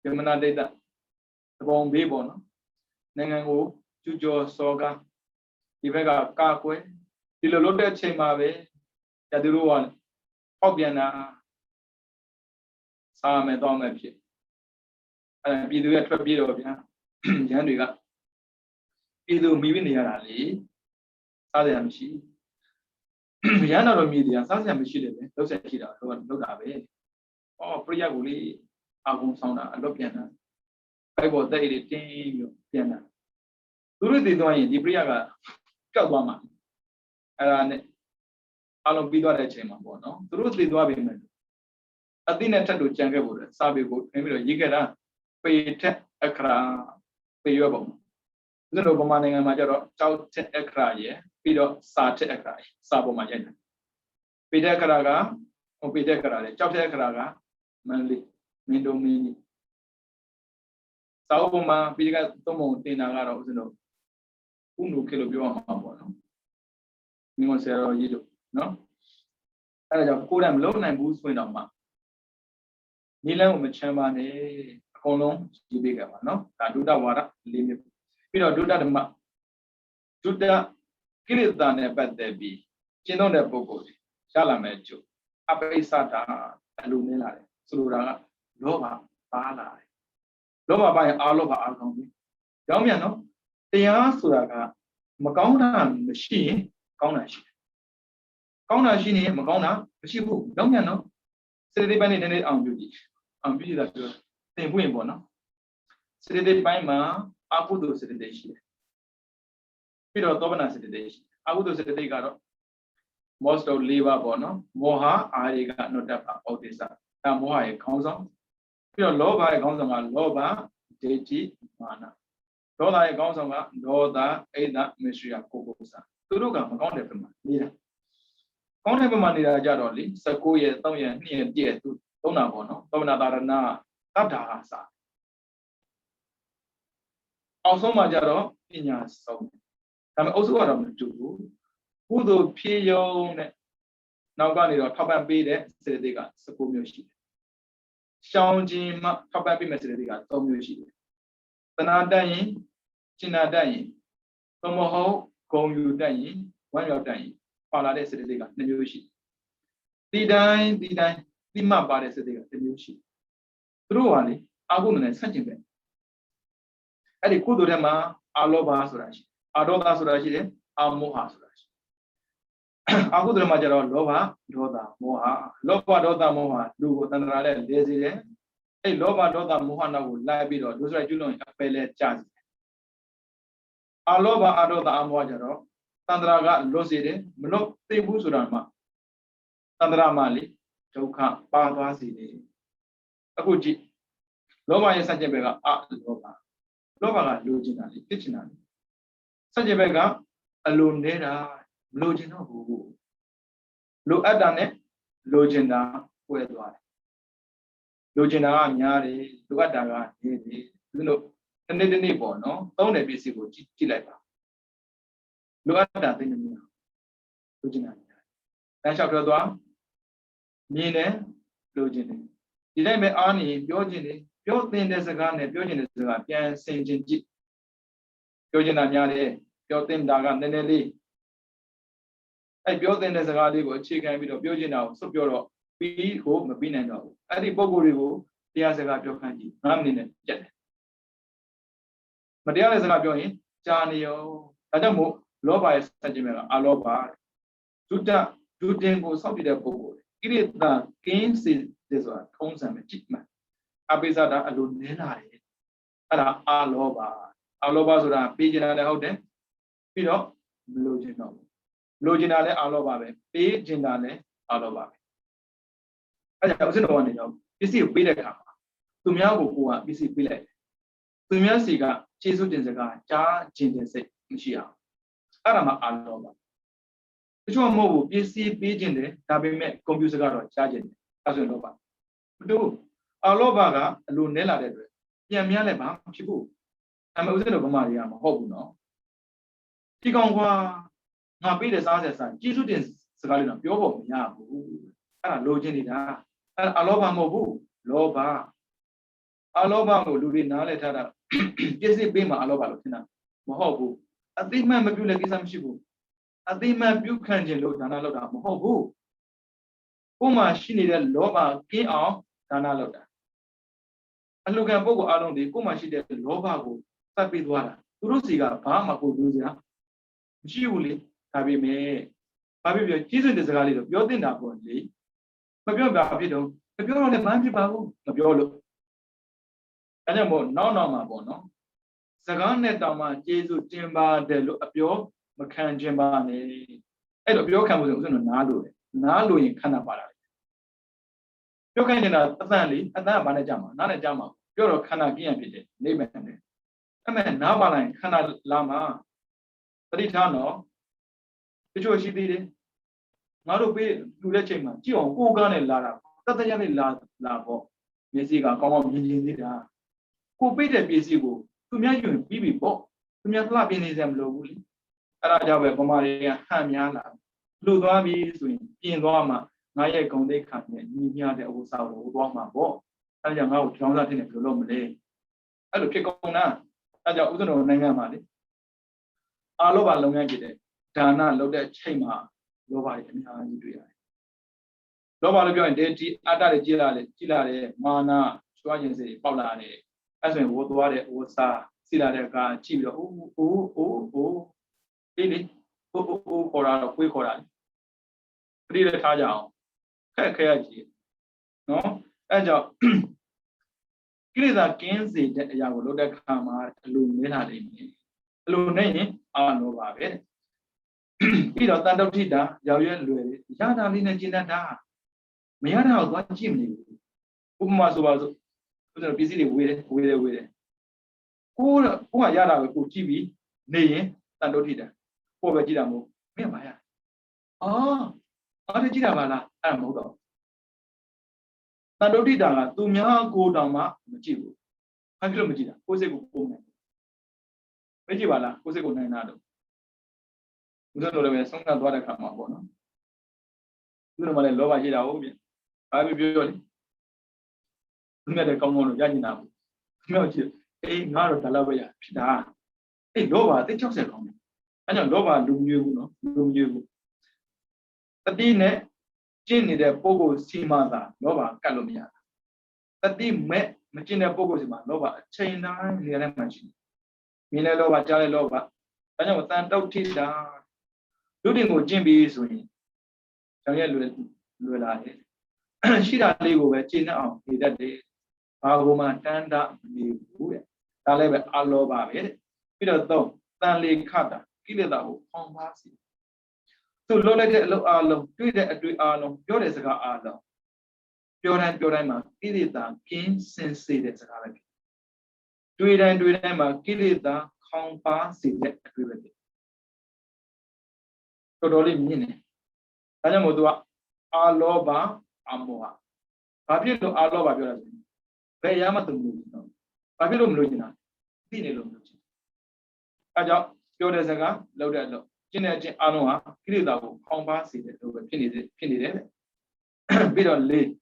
ယမနာဒိဋ္ဌသဘောဘေးပေါ့နော်နိုင်ငံကို Jujo Soga, Ivega Kakwe, Pilolote Chemave, Yadiruan, Obiana, Sam and Domapi. And be the Trabiro, Jandiga. Either Mivini, Sadamshi. Yana media, Sasam Machine, those are Kida, look away. Oh, Priaguli, Agun Sauna, Lopiana. I was there in Piana. Duru di doing the Priaga, Kawama. And I'll be the Chema Bono. Duru di doing. A dinner to Jangabu, Sabibu, Emilio Yigera, pay a cra, pay your bone. The Romaning and Major, Chow a cry, Pido, Sat a cry, Sabo Majena. Pida Karaga, or Pida Karaga, Chow a craga, Manly, Mindo Mini. Sauboma, Piga Tomo, Tinagaro, Unu Kilobio Mabono. Mimosero Yido, no? I have put them low and boost when I'm up. Nila Machama, Kono, Jibiga, no? I do that water, limit. We don't do that. Do that. Kill it done about the bee. Chino de Bogo, Shalamejo, Apaisata, Alunilla, Surura, Lova, Pala. Lova by all over our company. Domiano, they are Suraga, Magona machine, Konashi. Konashi, Magona, Shibu, Domiano, say they banned it on beauty. On beauty that they win bono. Say they buy ma, Apudo sedation. Peter Tobana sedation. Apudo sedegaro. Most of Liva bono, Moha, I got no doubt about this. Moha council. Peter Loba council, Loba, JT, Mana. Dola council, Doda, Ada, Mishria, Kokosa. Turuga, Macondepima, neither. Condepima neither Jaroli, Sakuya, Toya, near dear to Dona Bono, Dona Darana, Tata. Also, Majaro, Pina so. I'm also what I'm to who do Pio now got it or top and beat it, said they got Sakumishi. Shawn Jim, top and be message they got Tomushi. Tana dying, China dying. Tomoho, go you dying, when you're dying. Pala said they got the Mushi. Did I, the map body said they got the Mushi. Through one, I wouldn't send him. Edi kudu dema aloba surashi. Adoda surashi amoha surashi. Akudu dema jaro loba doda moha. Loba doda moha dugo tanrale lazy de. Hey loba doda moha na wu libido. Those are julon apele charge. Aloba adoda amoha jaro. Tandraga losi de. Mlo tebu surama. Tandra mali. Chauka padwasi de. Akuji. Loba yesajebega loba. Loba logically, kitchenally. Such a beggar alone nera, logina who. Lo adane, logina, where do I? Logina, Yari, Luadaga, you know, and then the neighbor, no, don't be visible, Chileba. Luada, Logina. That's after the one. Nine, logine. Did I make Arnie, Yogini? Your thing is a gun, and Yogin is a pian Saint Jinji. Yogina Yare, your thing Dagan, Neneli. I built in as a galley, chicken with a Yogina, so pure, we hope, Mabin and all. At the Bogorivo, the Azaga Jokanji, Ramlin, Jet. But the others are going, Janio, Adamu, Loba is Sajimera, Aloba, Tuta, Tutango, something that Bogo. It is the game says this one, Consam, Chitman. Abizada alunela. Ada aloba. Aloba sura pijina le houde. Pido logino. Logina le aloba be. Pijina le aloba. Ada usin no one job. Bisi pile kama. Tumya ko kuwa bisi pile. Tumya siga chesu jinsaga cha jinse mshiya. Ada ma aloba. Ichwa mo bisi pijinde dabe me computer garo cha jinde. Aso loba. Do Alobaga, Lunella, Yamialeba, Chibu. I'm a little Maria, Hobuno. Tigongwa, Nabi the Sasa, Jesus, Salina, Yobo, Yabu, Logenida, Aloba Mobu, Loba. Aloba, Lubina, letter, Jesse Bima, Aloba, Lucina. Mahobu. A thing man maybe like some shibu. A thing man you can't look Dana Loda Mahobu. Uma she needed Loba king of Dana Loda. A look at Bogo along the Kuma she did Loba Sapidwara. Turusiga, Pama Kuduzia. Julie, Tabi me. Baby, Jesus is a little, you're the Napoli. But you're Babido, if you're on the Manji Babu, of your look. And I'm no, my bono. Sagane Dama, Jesus, Jimba, de Apio, Macan Jimba, and of your campus in Nalu in Canabara. You can get a family, and that Manajama, not a Jama, you're a Kanagian Pidge, name. I mean, Nabala and Kana Lama. Ritano, which was she did. Not to be to the chamber, Gio, who got a lara, Tatayani lavo, Messiga, come on, Minida. Who paid a busy go, to me, you, Bibi Bo, to me, Labinism locally. Araja, Comaria, Hamiana, Ludomi, swing, in Roma, Naya Conde Canyon, Nina, the Osa, Roma, Bo, and young out, John Latin, and Lomele. I look on that. I don't know, Nangamadi. Alova Longagide, Dana, Loda Chema. Loba Loba and Deti, Ada Gilare, Mana, Swagense, Paula, as when Woodware was Sila, Chilo, Lily, Cora, Quicora, Frida Tajao, Kakaji, no, Aja Kilida Kenzi, Yaloda Kama, Lumina, Lune, Anova. Peter Tandotida, Yayan Lue, Yana Lina Jinada. Mayana was one chimney. Umas was busy with it. Who are Yara with TV, nay, Tandotida, over Gidamo, Maya. Ah, other Gidamana, and Modo. Tandotida, to Mia go down ma, Majibu. Anglo Majida, Osego Woman. Majibala, Osego Nanado. We don't know the song that what I come up on. You know, my love, I hear Obi. I will be only. You never come on Yanina. No, hey, Naro Talavaya, Pida. Hey, Lova, they just come. I know Lova, Lum you. The dinner, Jenny, the Pogo Simada, Lova, Calomia. The dim met Machina Pogo Sima, Lova, China, near machine. Mina Lova, Jolly Lova. I know that out Tida. Looting Jimmy is winning. She don't live over China that day. Agoma Tanda, the Taleb Alova, Peter Dog, Stanley Carter, Kilida, Hombasi. So Lola look alone, do that do alone, Yodesaga alone. Yoran Yorama, Kilida, King Sensi, that's a holiday. Do it and do it, Emma, Kilida, Hombasi, that agreement. Totally meaning. Tanamotua Aloba Amoa. Papilo Aloba Biolazin. Payamatum. Papilum Lugina. Pinilum. Aja, Yodesaga, loaded low. Genetic Anoa, Kilida, Hombasi, over Pinid. Bidon late.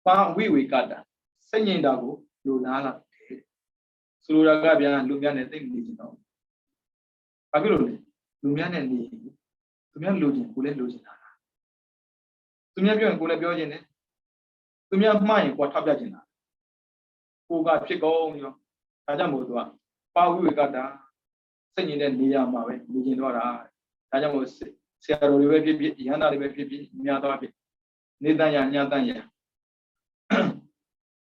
Far we got that. Singing Dago, Lunala. Sura Gabia, Lumian, and thing, you know. Papilum. Lumian and the Lumian losing, Kule losing. Lumian and Kule Biogene. Lumian mind what Tabajina. Who got pick on you? Ajamodua. Power we got that. Singing in Nia Mawe, Mujinora. Ajamos, Sierra River, Yana River, Miatapi. Nidaya, Yatanya.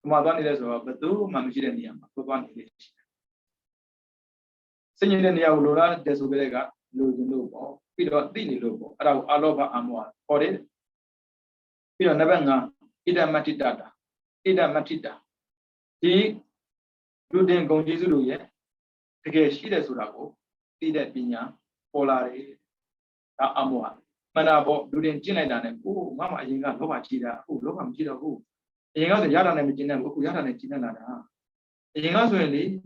Madani is over, but do Mamjiniam, Pupan. Singing in the Aurora, Desuberega. Logo, Peter Dini Logo, Alova Amor, for it. Peter Navanga, Ida Matida, Ida Matida. He do then go Jizulu, yeah. The gay Shida Surago, Ida Pina, Polari, Amor. Manabo, do then Jinadan, oh, Mamma Yinga, Lova Chida, who Lova Chida, who. Yinga the Yaran and Jina, who Yaran and Jina. Yinga really,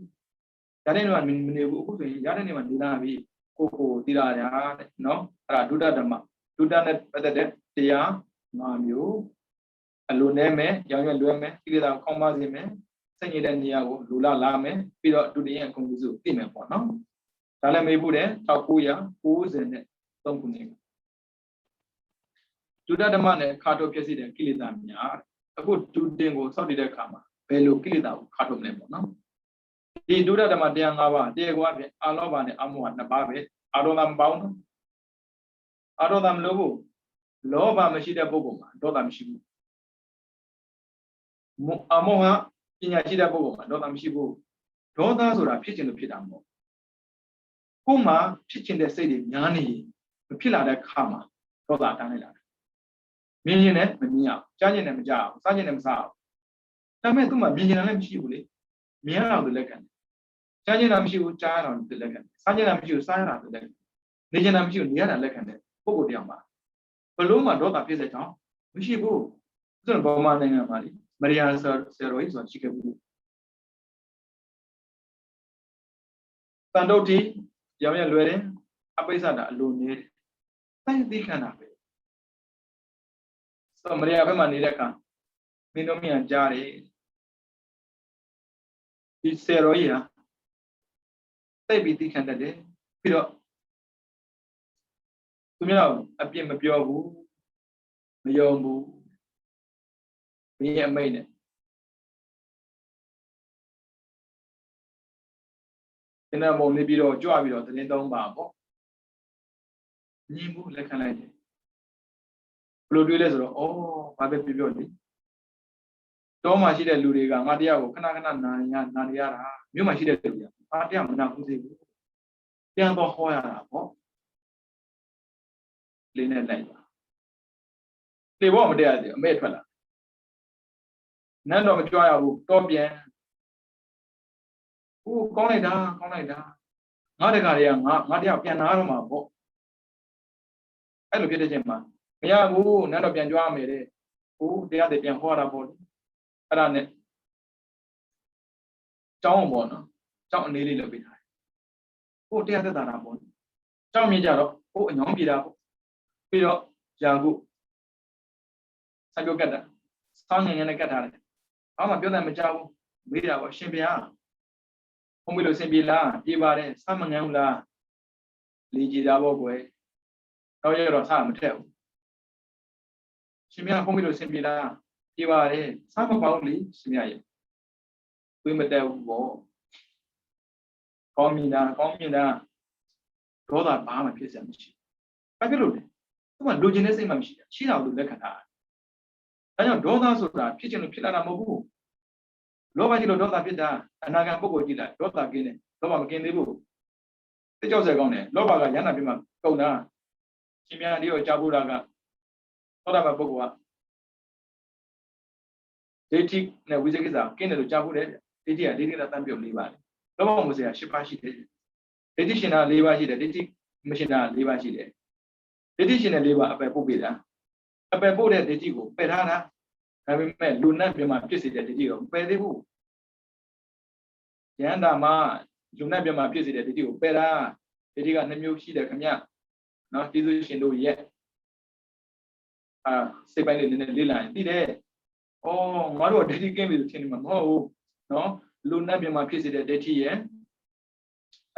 Yaran and Yaran and Dinavi. Coco, Dira, no, Duda Dama, Duda Net, Tia, Mamu, Aluneme, Young Lume, Ida Comazime, စိတ်ညစ်တဲ့နေရာကိုလူလာမယ်ပြီးတော့ဒုတိယအကုန်စုသိမယ်ပေါ့နော်ဒါလည်းမေးဖို့တယ်1993ခုနှစ်ဒုဒဓမ္မနဲ့ခါထုတ်ဖြစ်စေတဲ့ကိလေသာများအခုဒုတင်ကိုစောင့်တည်တဲ့အခါမှာဘယ်လိုကိလေသာကိုခါထုတ်မလဲပေါ့နော်ဒီဒုဒဓမ္မတရား5ပါးတရားကွာဖြစ်အာလောဘနဲ့အမောဟ2ပါးပဲအာရောသမပေါင်းနော်အာရောသမလို့ဘူးလောဘမရှိတဲ့ပုဂ္ဂိုလ်မှာဒေါသမရှိဘူးအမောဟပညာရှိတဲ့ပုဂ္ဂိုလ်မှာဒေါသမရှိဘူးဒေါသဆိုတာဖြစ်ခြင်းလို့ဖြစ်တာမဟုတ်ကိုယ်မှာဖြစ်ခြင်းတဲ့စိတ်တွေများနေမဖြစ်လာတဲ့ခါမှာဒေါသတန်းလိုက်လာတယ်မြင်ရင်လည်းမမြင်အောင်ကြားရင်လည်းမကြားအောင်စားရင်လည်းမစားအောင်ဒါပေမဲ့သူ့မှာမြင်ရင်လည်းမရှိဘူးလေမြင်ရအောင်လက်ခံကြားရင်လည်းမရှိဘူးကြားရအောင်လက်ခံစားရင်လည်းမရှိဘူးစားရအောင်လက်ခံနေရင်လည်းမရှိဘူးနေရတာလက်ခံတဲ့ပုဂ္ဂိုလ်တရားမှာဘလို့မှဒေါသဖြစ်တဲ့ကြောင့်မရှိဘူးဆိုတော့ဗမာနိုင်ငံမှာလေမရိယာဆရာတော်ကြီးဆိုတာရှိခဲ့ဘူးတန်တုတ်တီရောင်ရလွယ်တယ်အပိစ္ဆဒအလိုနေတယ်တိုင်းသိခန္ဓာပဲဆိုမရိယာဘက်မှာနေတဲ့အခါမင်းတို့မြန်ကြားတယ်ဒီဆရာတော်ကြီးဟာသိပြီးသိခန္ဓာတယ်ပြီးတော့သူများအပြစ်မပြောဘူးမယုံဘူးဘင်းရဲ့အမိတ်နဲ့ဒီနေ့ပုံနေပြီးတော့ကြွပြီးတော့သတင်းသုံးပါပေါ့ညီမှုလက်ခံလိုက်တယ်ဘယ်လိုတွေးလဲဆိုတော့ဩဘာပဲပြောပြောလေတောမှာရှိတဲ့လူတွေကငါတရားကိုခဏခဏနာနေရတာမြို့မှာရှိတဲ့လူတွေကငါတရားမနာဘူးသေးဘူးပြန်တော့ဟောရတာပေါ့လေးနဲ့လိုက်ပါလေဘောမတရားသေးအမေထွက်လာနန်းတော်မကြွရဘူးတော့ပြန်ဟိုကောင်းလိုက်တာငါတကာတွေကငါတရားပြန်လာတော့မှာပေါ့အဲ့လိုဖြစ်တဲ့ချိန်မှာမရဘူးနန်းတော်ပြန်ကြွရမယ်တဲ့ဟိုတရားတွေပြန်ဟောတာပေါ့အဲ့ဒါနဲ့ကျောင်းပေါ့နော်ကျောင်းအနေလေးလုပ်ပေးထားတယ်ဟိုတရားသက်သာတာပေါ့ကျောင်းမြင်ကြတော့ဟိုအညောင်းပြေတာပေါ့ပြီးတော့ယာကုဆက်ပြောကတ်တာစောင်းငင်ငယ်နဲ့ကတ်ထားတယ်ဘာမှပြောတယ်မကြောက်ဘူးမေးတာပေါ့ရှင်ဗျာဘုံမလို့ဆင်ပြေလားပြေပါတယ်စမငန်းဘူးလားလီကြည်တာပေါ့ကွယ်တော့ရတော့စမထက်ဘူးရှင်ဗျာဘုံမလို့ဆင်ပြေလားပြေပါတယ်စမပေါ့လေရှင်ဗျာရဲ့သွေးမတက်ဘူးပေါ့ကောင်းမြင်တာဒေါသဘာမှဖြစ်စရာမရှိဘာဖြစ်လို့လဲသူကလူကျင်တဲ့စိတ်မှမရှိတာရှိတာလို့လက်ခံတာဒါကြောင့်ဒေါသဆိုတာဖြစ်ခြင်းလို့ဖြစ်လာတာမဟုတ်ဘူးလောဘကြီးလို့ဒေါသဖြစ်တာအနာဂတ်ပုဂ္ဂိုလ်ကြီးလားဒေါသကင်းတယ်လောဘမကင်းသေးဘူးသိကြောက်စရာကောင်းတယ်လောဘကရဟန္တာပြမှာကုန်တာရှင်များဒီကိုကြားဖို့တာကသောတာပန်ပုဂ္ဂိုလ်ကဒိဋ္ဌိနဲ့ဝိသေကိစ္စကင်းတယ်လို့ကြားဖို့တယ်ဒိဋ္ဌိကဒိဋ္ဌိကတန်ပြုတ်၄ပါးတယ်လောဘမို့စရာ၈ပါးရှိတယ်ဒိဋ္ဌိရှင်တာ၄ပါးရှိတယ်ဒိဋ္ဌိမရှင်တာ၄ပါးရှိတယ်ဒိဋ္ဌိရှင်တဲ့၄ပါးအပယ်ပုတ်ပေးတာအပယ်ပုတ်တဲ့ဒိဋ္ဌိကိုပယ်ထားတာဒါပေမဲ့လူနဲ့ပြမှာဖြစ်စေတဲ့ဒိဋ္ဌိကိုပယ်သေးဘူးယန္တာမှာလူနဲ့ပြမှာဖြစ်စေတဲ့ဒိဋ္ဌိကိုပယ်တာဒိဋ္ဌိက2မျိုးရှိတယ်ခင်ဗျနော်ကျေးဇူးရှင်တို့ရဲ့စိတ်ပိုင်းလေးနည်းနည်းလေ့လာရင်သိတယ်ဩငါတို့ဒိဋ္ဌိကင်းပြီဆိုထင်နေမှာမဟုတ်ဘူးနော်လူနဲ့ပြမှာဖြစ်စေတဲ့ဒိဋ္ဌိရဲ့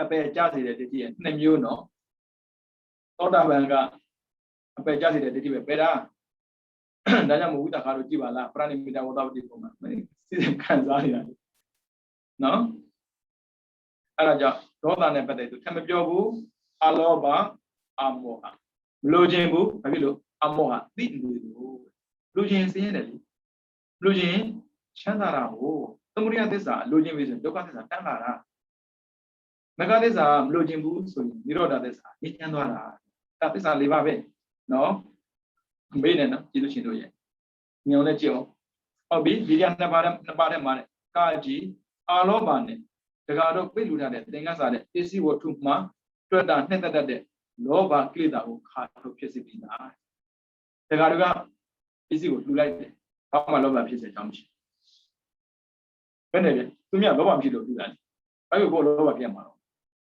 အပယ်ကျစေတဲ့ဒိဋ္ဌိရဲ့2မျိုးနော်သောတာပန်ကအပယ်ကျစေတဲ့ဒိဋ္ဌိပဲပယ်တာဒါကြောင့်မဝိတ္တခါတို့ကြည့်ပါလားပရဏိမိတဝတ္တဝတိပုံမှာစိတ်ခံစားနေတာနော်အဲ့ဒါကြောင့်ဒေါသနဲ့ပတ်သက်သူထမပြောဘူးအလောဘအမောဟမလိုချင်ဘူးဘာဖြစ်လို့အမောဟသိနေလို့လူချင်းစင်းရတယ်လေလူချင်းချမ်းသာတာကိုသမုဒိယသစ္စာလူချင်းပြီဆိုရင်ဒုက္ခသစ္စာတန်းလာတာမဂ္ဂသစ္စာမလိုချင်ဘူးဆိုရင်နိရောဓသစ္စာညှဉ်းသွားတာဒါသစ္စာ၄ပါးပဲနော်မေးနေနော်ကြည့်လို့ရှင်တို့ရဲ့ညောင်းနဲ့ကြည့်အောင်ဟုတ်ပြီဒီကနှစ်ပါးထဲမှာကာကြီးအာလောဘနဲ့တကာတော့ပြိလူထားတဲ့သင်္ကန်းစာတဲ့ပစ္စည်းဝတ္ထုမှာတွေ့တာနှစ်သက်တဲ့လောဘကိလေသာကိုခါထုတ်ဖြစ်စေပြီးသားတကာတို့ကပစ္စည်းကိုလှူလိုက်တယ်ဘာမှလောဘဖြစ်စေချောင်းမရှိဘယ်နဲ့လဲသူများလောဘဖြစ်လို့လှူတာဘာလို့ကိုလောဘပြတ်မှာတော့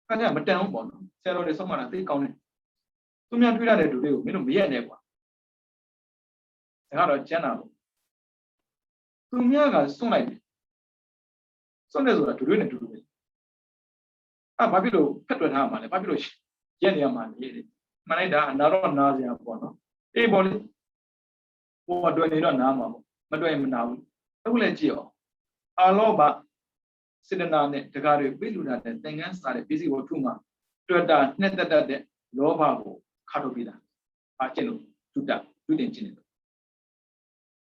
အဲ့ဒါမတန်ဘူးပေါ့နော်ဆရာတော်တွေဆုံးမတာသိကောင်းတယ်သူများတွေ့ရတဲ့လူတွေကိုမင်းတို့မရက်နဲ့ကွာဒါကတော့ကျမ်းတာလို့သူများကစွန့်လိုက်တယ် စွန့်တယ်ဆိုတာဒူတွေနဲ့တူတူပဲဘာဖြစ်လို့ဖက်တွယ်ထားမှာလဲဘာဖြစ်လို့ရက်နေရမှာလဲမှန်လိုက်တာနာတော့နာစရာပေါ့နော်အေးပေါ့လေဟိုအတွယ်နေတော့နားမှာပေါ့မတွယ်မနာဘူးအခုလည်းကြည့်အောင်အာလောဘစေတနာနဲ့တကားတွေပြည့်လူတာတဲ့သင်္ကန်းစားတဲ့ပစ္စည်းဝတ္ထုမှာတွေ့တာနှစ်သက်တဲ့လောဘကိုခါထုတ်ပြတာဘာကျင့်လို့တုတင်ကျင့်နေတယ်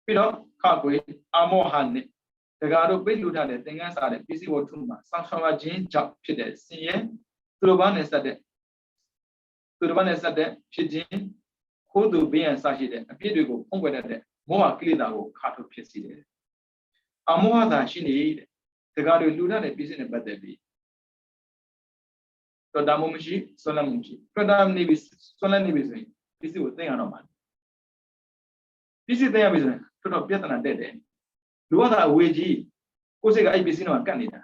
ပြီးတော့ခါကွေအာမောဟနဲ့တကားတို့ပြည့်လူတာတဲ့သင်္ကန်းစားတဲ့ပစ္စည်းဝတ္ထုမှာစောင့်ရှောက်ရခြင်းကြောင့်ဖြစ်တဲ့ဆင်းရဲသူတို့ဘာနဲ့ဆက်တဲ့ဖြစ်ခြင်းခိုးသူဘေးရန်စရှိတဲ့အပြစ်တွေကိုဖုံးကွယ်တတ်တဲ့မောဟကိလေသာကိုခါထုတ်ဖြစ်စေတယ်အမောဟသာရှိနေတဲ့တကားတွေလူတဲ့ပစ္စည်းနဲ့ပတ်သက်ပြီးတော့ဒါမှမရှိဆွမ်းလန်းမှုရှိထွက်တာနေပြီးဆွမ်းလန်းနေပြီဆိုရင်ပစ္စည်းကိုသိရတော့မှာပစ္စည်းသိရပြီဆိုရင်တော်တော်ပြဿနာတက်တယ်လူကသာအဝေကြီးကိုယ်စိတ်ကအဲ့ပစ္စည်းတော့ကတ်နေတာ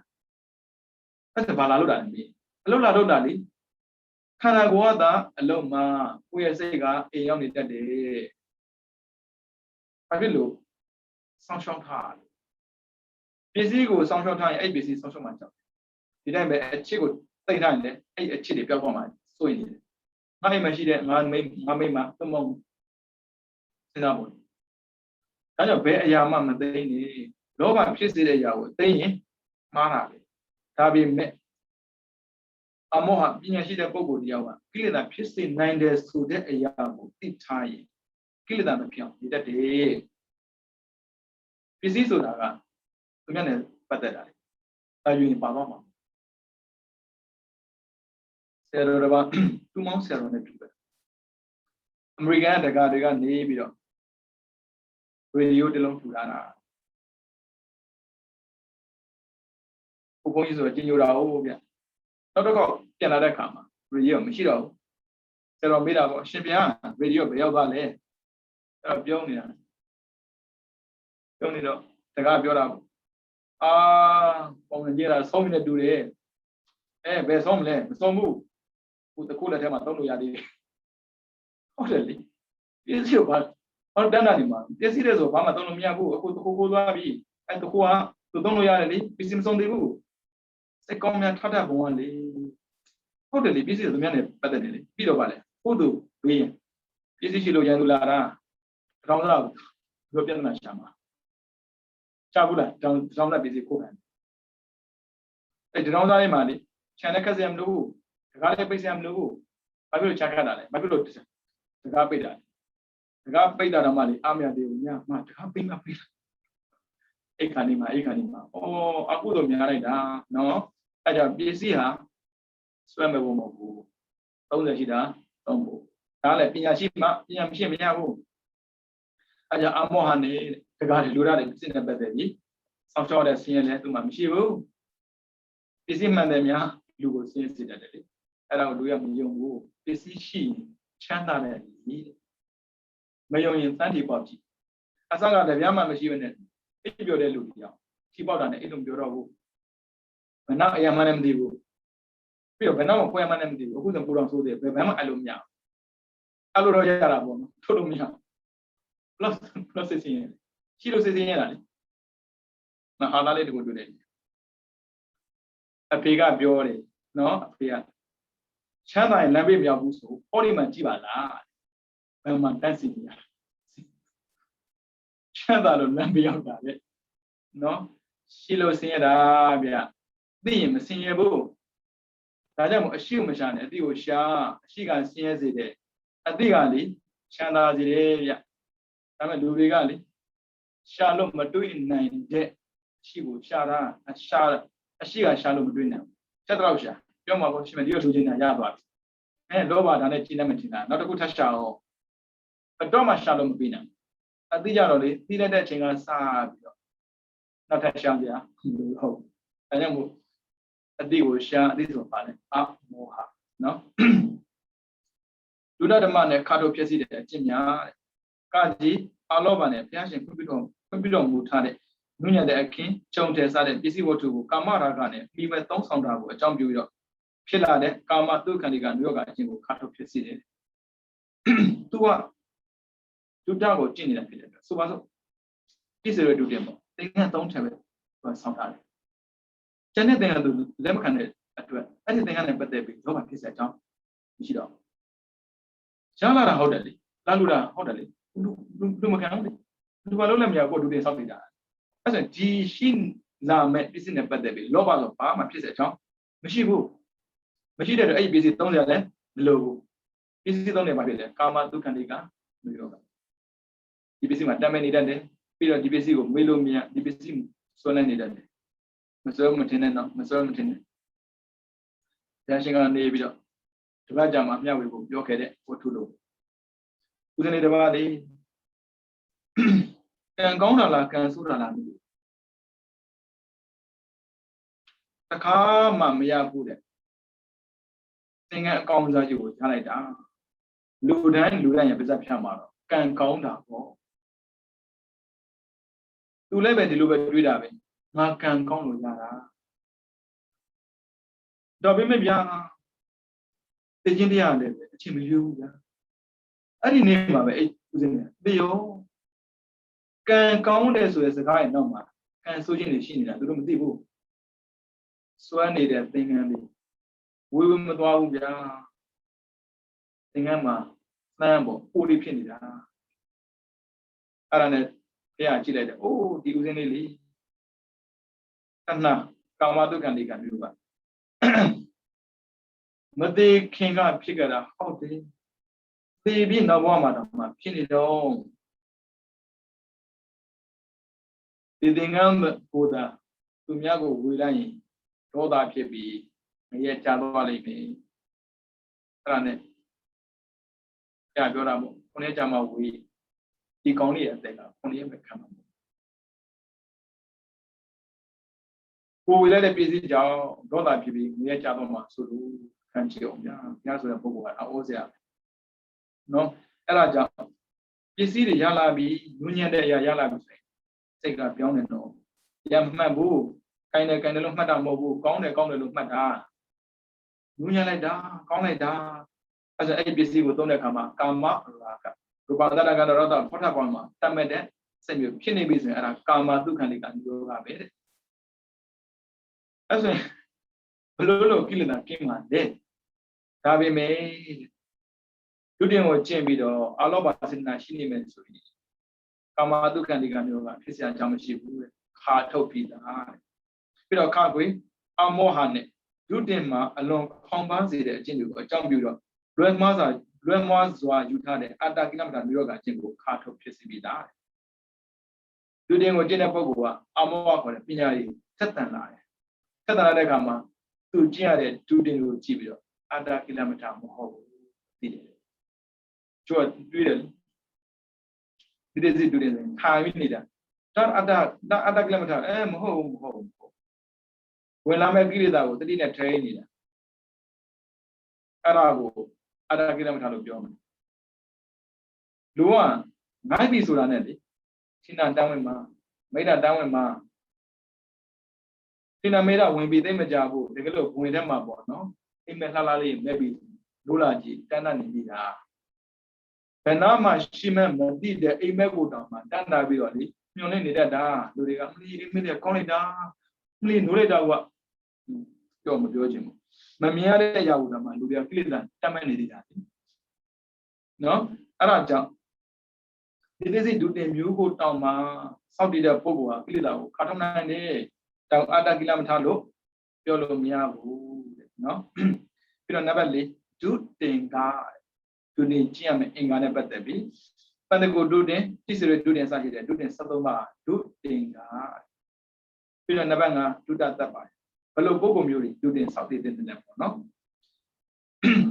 အဲ့ဒါဘာလာလို့တာလဲအလုံးလာလို့တာလေခန္ဓာကိုယ်ကသာအလုံးမှာကိုယ့်ရဲ့စိတ်ကအိမ်ရောက်နေတတ်တယ်ဘာဖြစ်လို့စောင့်ရှောက်ထားတယ်ပစ္စည်းကိုစောင့်ရှောက်ထားရင်အဲ့ပစ္စည်းစောင့်ရှောက်မှကြောက်ဒီတိုင်းပဲအချစ်ကိုသိထားရင်လည်းအဲ့အချစ်တွေပျောက်သွားမှစိုးရင်နေတယ်ငါအိမ်မှာရှိတဲ့ငါမိမသုံးမစဉ်းစားဖို့ဒါကြောင့်ဘယ်အရာမှမသိနေလောဘဖြစ်စေတဲ့အရာကိုသိရင်မှားတာပဲဒါပေမဲ့အမောဟပညာရှိတဲ့ပုဂ္ဂိုလ်တယောက်ကကိလေသာဖြစ်စေနိုင်တယ်ဆိုတဲ့အရာကိုသိထားရင်ကိလေသာမပြောင်းနေတတ်တယ်ပစ္စည်းဆိုတာကသူများနဲ့ပတ်သက်တာလေဒါယူရင်ပါတော့မှာဆရာတော်ကသူ့မောင်ဆရာတော်နဲ့တူပဲအမေရိကန်တက္ကသိုလ်တွေကနေပြီးတော့ရေဒီယိုတစ်လုံးထူထားတာဘုန်းကြီးဆိုကျင်ညိုတာဟုတ်ဗျနောက်တော့ပြန်လာတဲ့အခါမှာရေဒီယိုမရှိတော့ဘူးဆရာတော်မေးတာပေါ့ရှင်ဗျာရေဒီယိုဘယ်ရောက်သွားလဲအဲ့တော့ပြောနေတာပြောနေတော့တက္ကပြောတာပေါ့ပုံစံကြည့်တာဆုံးနေတူတယ်ဘယ်ဆုံးမလဲမဆုံးဘူးခုတစ်ခုလက်ထဲမှာသုံးလို့ရသေးတယ်ဟုတ်တယ်လေပစ္စည်းဘာတန်းတာနေမှာပစ္စည်းတဲ့ဆိုဘာမှသုံးလို့မရဘူးအခုတစ်ခုကိုသွားပြီအဲ့တစ်ခုကသူသုံးလို့ရတယ်လေပစ္စည်းမဆုံးသေးဘူးစိတ်ကောင်းများထထဘုံကလေဟုတ်တယ်လေပစ္စည်းသူများနဲ့ပတ်သက်တယ်လေပြီးတော့ဗာလေဟုတ်သူဘေးရင်ပစ္စည်းရှိလို့ရန်သူလာတာတောင်းစားဘယ်ပြဿနာရှာမှာချဘူးလားတောင်းတဲ့ပစ္စည်းကိုခံအဲ့ဒီတောင်းစားလေးမှာလေခြံနဲ့ခက်စရာမလိုဘူးတကားလေးပိတ်စရာမလိုဘူးဘာဖြစ်လို့ချခတ်တာလဲဘာဖြစ်လို့တကားပိတ်တာတကားပိတ်တာတော့မှလေအမြတ်သေးဘူးညမတကားပိတ်မှပိတ်အိတ်ခါနေမှာအခုတော့များလိုက်တာနော်အဲ့ကြောင့်ပစ္စည်းဟာစွဲမဲ့ဘုံမဟုတ်ဘူး30ရှိတာသုံးဖို့ဒါလည်းပညာရှိမှပညာမရှိမရဘူးအဲ့ကြောင့်အမောဟနဲ့တကားတွေလူရတဲ့ပစ္စည်းနဲ့ပတ်သက်ပြီးစောင့်ရှောက်တဲ့ဆင်းရဲလည်းသူမှမရှိဘူးပစ္စည်းမှန်တယ်များလူကိုဆင်းရဲစေတတ်တယ်လေအဲ့ဒါကိုလူရမယုံဘူးပစ္စည်းရှိချမ်းသာတဲ့ဤမယုံရင်တန်တီပေါက်ကြည့်အစကလည်းဗျာမှမရှိဘဲနဲ့အိပ်ပြောတဲ့လူတွေကြောင့်ထိပေါက်တာနဲ့အိပ်လုံးပြောတော့ဘူးဘယ်နောက်အရာမှလည်းမသိဘူးပြီးတော့ဘယ်နောက်ခွဲမှလည်းမသိဘူးအခုဆိုပူတော်ဆိုးတယ်ဘယ်မှအဲ့လိုမရအဲ့လိုတော့ရတာပေါ့နော်ထုတ်လို့မရ plus စစ်စင်းရှိလို့စစ်စင်းရတာလေမဟာသားလေးတကူတွေ့တယ်အဖေကပြောတယ်နော်အဖေကချမ်းသာရင်လမ်းပေးမရောက်ဘူးဆိုဟောဒီမှကြည့်ပါလားဘယ်မှာတက်စီရချမ်းသာလို့လမ်းပေးရောက်တာလေနော်ရှိလို့ဆင်းရတာဗျသိရင်မဆင်းရဘူးဒါကြောင့်မို့အရှိကိုမရှာနဲ့အတိကိုရှာအရှိကဆင်းရဲစေတယ်အတိကလေချမ်းသာစေတယ်ဗျဒါပေမဲ့လူတွေကလေရှာလို့မတွေ့နိုင်တဲ့အရှိကိုရှာတာအရှိကရှာလို့မတွေ့နိုင်ဘူးချက်တော့ရှာပြောမှာပေါ့ရှင်မဒီလိုဆိုချင်တာရသွားပြီလောဘဒါနဲ့ကျင်းနေမှထင်တာနောက်တစ်ခုထပ်ရှာတော့အတော့မှရှာလို့မပြီးနိုင်အတိကြတော့လေသိလိုက်တဲ့အချိန်ကစပြီးတော့နောက်ထပ်ရှာကြဟုတ်ဒါကြောင့်မို့အတိကိုရှာအတိဆိုပါလေအမောဟနော်ဒုဒဓမ္မနဲ့ခါတို့ဖြစ်စီတဲ့အကျင့်များကကြီးအလောဘနဲ့ဘုရားရှင်ဖွင့်ပြတော်မူထားတဲ့နုညံ့တဲ့အခင်ကြုံတယ်စတဲ့ပစ္စည်းဝတ္ထုကိုကာမရာဂနဲ့ပြီးမဲ့သုံးဆောင်တာကိုအကြောင်းပြုပြီးတော့ဖြစ်လာတဲ့ကာမတုခန္ဓိကနိရောဓအကျင့်ကိုခါထုတ်ဖြစ်စီတယ်သူကဒုဒကိုကျင့်နေတာဖြစ်တယ်ဆိုပါစို့ပြည့်စုံတဲ့ဒုတင်ပေါ့သင်္ကန်း3ထက်ပဲသူကဆောင်ထားတယ် ကျန်တဲ့သင်္ကန်းသူလက်မခံတဲ့အတွက်အဲ့ဒီသင်္ကန်းနဲ့ပတ်သက်ပြီးလောဘဖြစ်စေအကြောင်းမရှိတော့ရလာတာဟုတ်တယ်လေလာလူတာဟုတ်တယ်လေလူမခံဘူးလေလူဘာလို့လဲမရဘူးကိုဒုတင်ဆောက်နေတာအဲ့ဒါဒီရှိလာမဲ့ပစ္စည်းနဲ့ပတ်သက်ပြီးလောဘဆိုဘာမှဖြစ်စေအကြောင်းမရှိတဲ့အတွက်အဲ့ဒီပစ္စည်းသုံးရလဲမလိုဘူးပစ္စည်းသုံးတယ်ဘာဖြစ်လဲကာမဒုက္ခတွေကမရောတာဒီပစ္စည်းမှာတတ်မဲ့နေတတ်တယ်ပြီးတော့ဒီပစ္စည်းကိုမေးလို့မရဒီပစ္စည်းစွန့်နေတတ်တယ်မစွန့်မထင်နဲ့တော့မစွန့်မထင်နဲ့တရားရှင်ကနေပြီးတော့တပတ်ကြာမှမျှဝေဖို့ပြောခဲ့တဲ့ဝတ္ထုလို့ဦးဇင်းလေးတစ်ပါးလေးကံကောင်းတာလားကံဆိုးတာလားမသိဘူးတစ်ခါမှမရဘူးတဲ့သင်္ကန်းအကောင်စားကြီးကိုထားလိုက်တာလူတိုင်းရပါဇက်ဖြတ်မှာတော့ကံကောင်းတာပေါ့သူလည်းပဲဒီလိုပဲတွေးတာပဲငါကံကောင်းလို့ရတာတော့ပြမပြသိချင်းတရားလည်းပဲအချင်းမယူဘူးဗျာအဲ့ဒီနေ့မှာပဲအဲ့ဦးဇင်းကသေရောကံကောင်းတယ်ဆိုတဲ့စကားရဲ့နောက်မှာကံဆိုးခြင်းတွေရှိနေတာသူတို့မသိဘူးစွမ်းနေတဲ့သင်္ကန်းလေးဝေဝမသွားဘူးဗျာသင်္ကန်းမှာသမ်းပေါ့ပိုးလေးဖြစ်နေတာအဲ့ဒါနဲ့ဘုရားကြည့်လိုက်တယ်အိုးဒီဦးဇင်းလေးလေတဏှာကာမတုက္ခတွေကမျိုးပါမသေးခင်ကဖြစ်ကြတာဟုတ်တယ်သေပြီးနောက်ဘဝမှာတော့မှဖြစ်နေတော့ဒီသင်္ကန်းကိုသာသူများကိုဝေလိုက်ရင်ဒေါသဖြစ်ပြီးငရဲချသွားလိမ့်မယ်အဲ့ဒါနဲ့ကြားပြောတာပေါ့ခုနေ့ကျမှဝေဒီကောင်းလေးရဲ့အသက်ကခုနေ့ပဲခံမှာပေါ့ကိုဝေလိုက်တဲ့ပစ္စည်းကြောင့်ဒေါသဖြစ်ပြီးငရဲချသွားမှာဆိုလို့ခံချအောင်ဗျာဘုရားဆိုတဲ့ပုဂ္ဂိုလ်ကအိုးစရာနော်အဲ့ဒါကြောင့်ပစ္စည်းတွေရလာပြီးညဉ့်ညံ့တဲ့အရာရလာပြီဆိုရင်စိတ်ကပြောင်းနေတော့ရမှတ်ဘူးကိုင်းတယ်လို့မှတ်တာမဟုတ်ဘူးကောင်းတယ်လို့မှတ်တာညဉ့်ညံ့လိုက်တာကောင်းလိုက်တာအဲ့ဒါအဲ့ဒီပစ္စည်းကိုသုံးတဲ့အခါမှာကာမရာဂရူပသတ္တကတော့ဖောထပေါ်မှာတတ်မဲ့တဲ့စိတ်မျိုးဖြစ်နေပြီဆိုရင်အဲ့ဒါကာမဒုက္ခလေးကညိုတာပဲတဲ့အဲ့ဆိုရင်ဘလို့ကိလေသာကင်းမှာတဲ့ဒါပေမဲ့ဒုတိယကိုကျင့်ပြီးတော့အာလောဘစေတနာရှိနေမယ်ဆိုရင်ကာမဒုက္ခတွေကမျိုးကဖြစ်စရာအကြောင်းမရှိဘူးတဲ့ခါထုတ်ပြီးသားပြီးတော့ခါကွေအမောဟနဲ့ဒုတိယမှာအလွန်ခေါင်းပန်းစေတဲ့အကျင့်တွေကိုအကြောင်းပြုတော့လွယ်မွားစွာယူထားတဲ့အတ္တကိလမတာမျိုးကအကျင့်ကိုခါထုတ်ဖြစ်စီပြီးသားဒုတိယကိုကျင့်တဲ့ပုဂ္ဂိုလ်ကအမောဟခေါ်တဲ့ပညာရည်သက်တန်လာတယ်သက်တန်လာတဲ့အခါမှာသူကျင့်ရတဲ့ဒုတိယကိုကြည့်ပြီးတော့အတ္တကိလမတာမဟုတ်ဘူးသိတယ်ကျွတ်တွေ့တယ်ဒီတည်းတူတယ်ခါပြီးနေတာဒါအတ္တကိလမတာမဟုတ်ဝင်လာမဲ့ကိလေသာကိုတတိနဲ့ထိန်းနေတာအဲ့ဒါကိုအတ္တကိလမတာလို့ပြောမယ်လူကငိုင်းပြီဆိုတာနဲ့လေရှင်းတာတန်းဝင်မှာမိတ်တာတန်းဝင်မှာရှင်းတာမိတ်တာဝင်ပြီးသိမကြဘူးတကယ်လို့ဝင်ထဲမှာပေါ့နော်အိမ်မက်လှလှလေးမဲ့ပြီးလိုလာကြည့်တန်းတန်းနေပြီလားဘယ်နာမှရှိမဲ့မသိတဲ့အိမ်မက်ကိုတောင်မှတန်းတာပြီးတော့လေညွန်နေနေတတ်တာလူတွေကမလီမင်းတွေကောင်းလိုက်တာမလီနိုးလိုက်တာကပြောမပြောချင်ဘူးမမြင်ရတဲ့ရာဟုတောင်မှလူတွေကကိလေသာတတ်မဲ့နေသေးတာနော်အဲ့ဒါကြောင့်ဒီသိစိတ်ဒုတင်မျိုးကိုတောင်မှစောင့်တည်တဲ့ပုဂ္ဂိုလ်ဟာကိလေသာကိုခါထုတ်နိုင်တယ်တောင်အတ္တကိလမထလို့ပြောလို့မရဘူးတဲ့နော်ပြီးတော့နံပါတ်၄ဒုတင်ကဒုတင်ကျင့်ရမယ်အင်္ဂါနဲ့ပတ်သက်ပြီးပန္နကိုဒုတင်တိစရဒုတင်စရှိတဲ့ဒုတင်73ပါးဒုတင်ကပြီးတော့နံပါတ်5ဒုတတတ်ပါတယ်ဘလို့ပုဂ္ဂိုလ်မျိုးတွေဒုတင်စောင့်တည်တဲ့တယ်ပေါ့နော်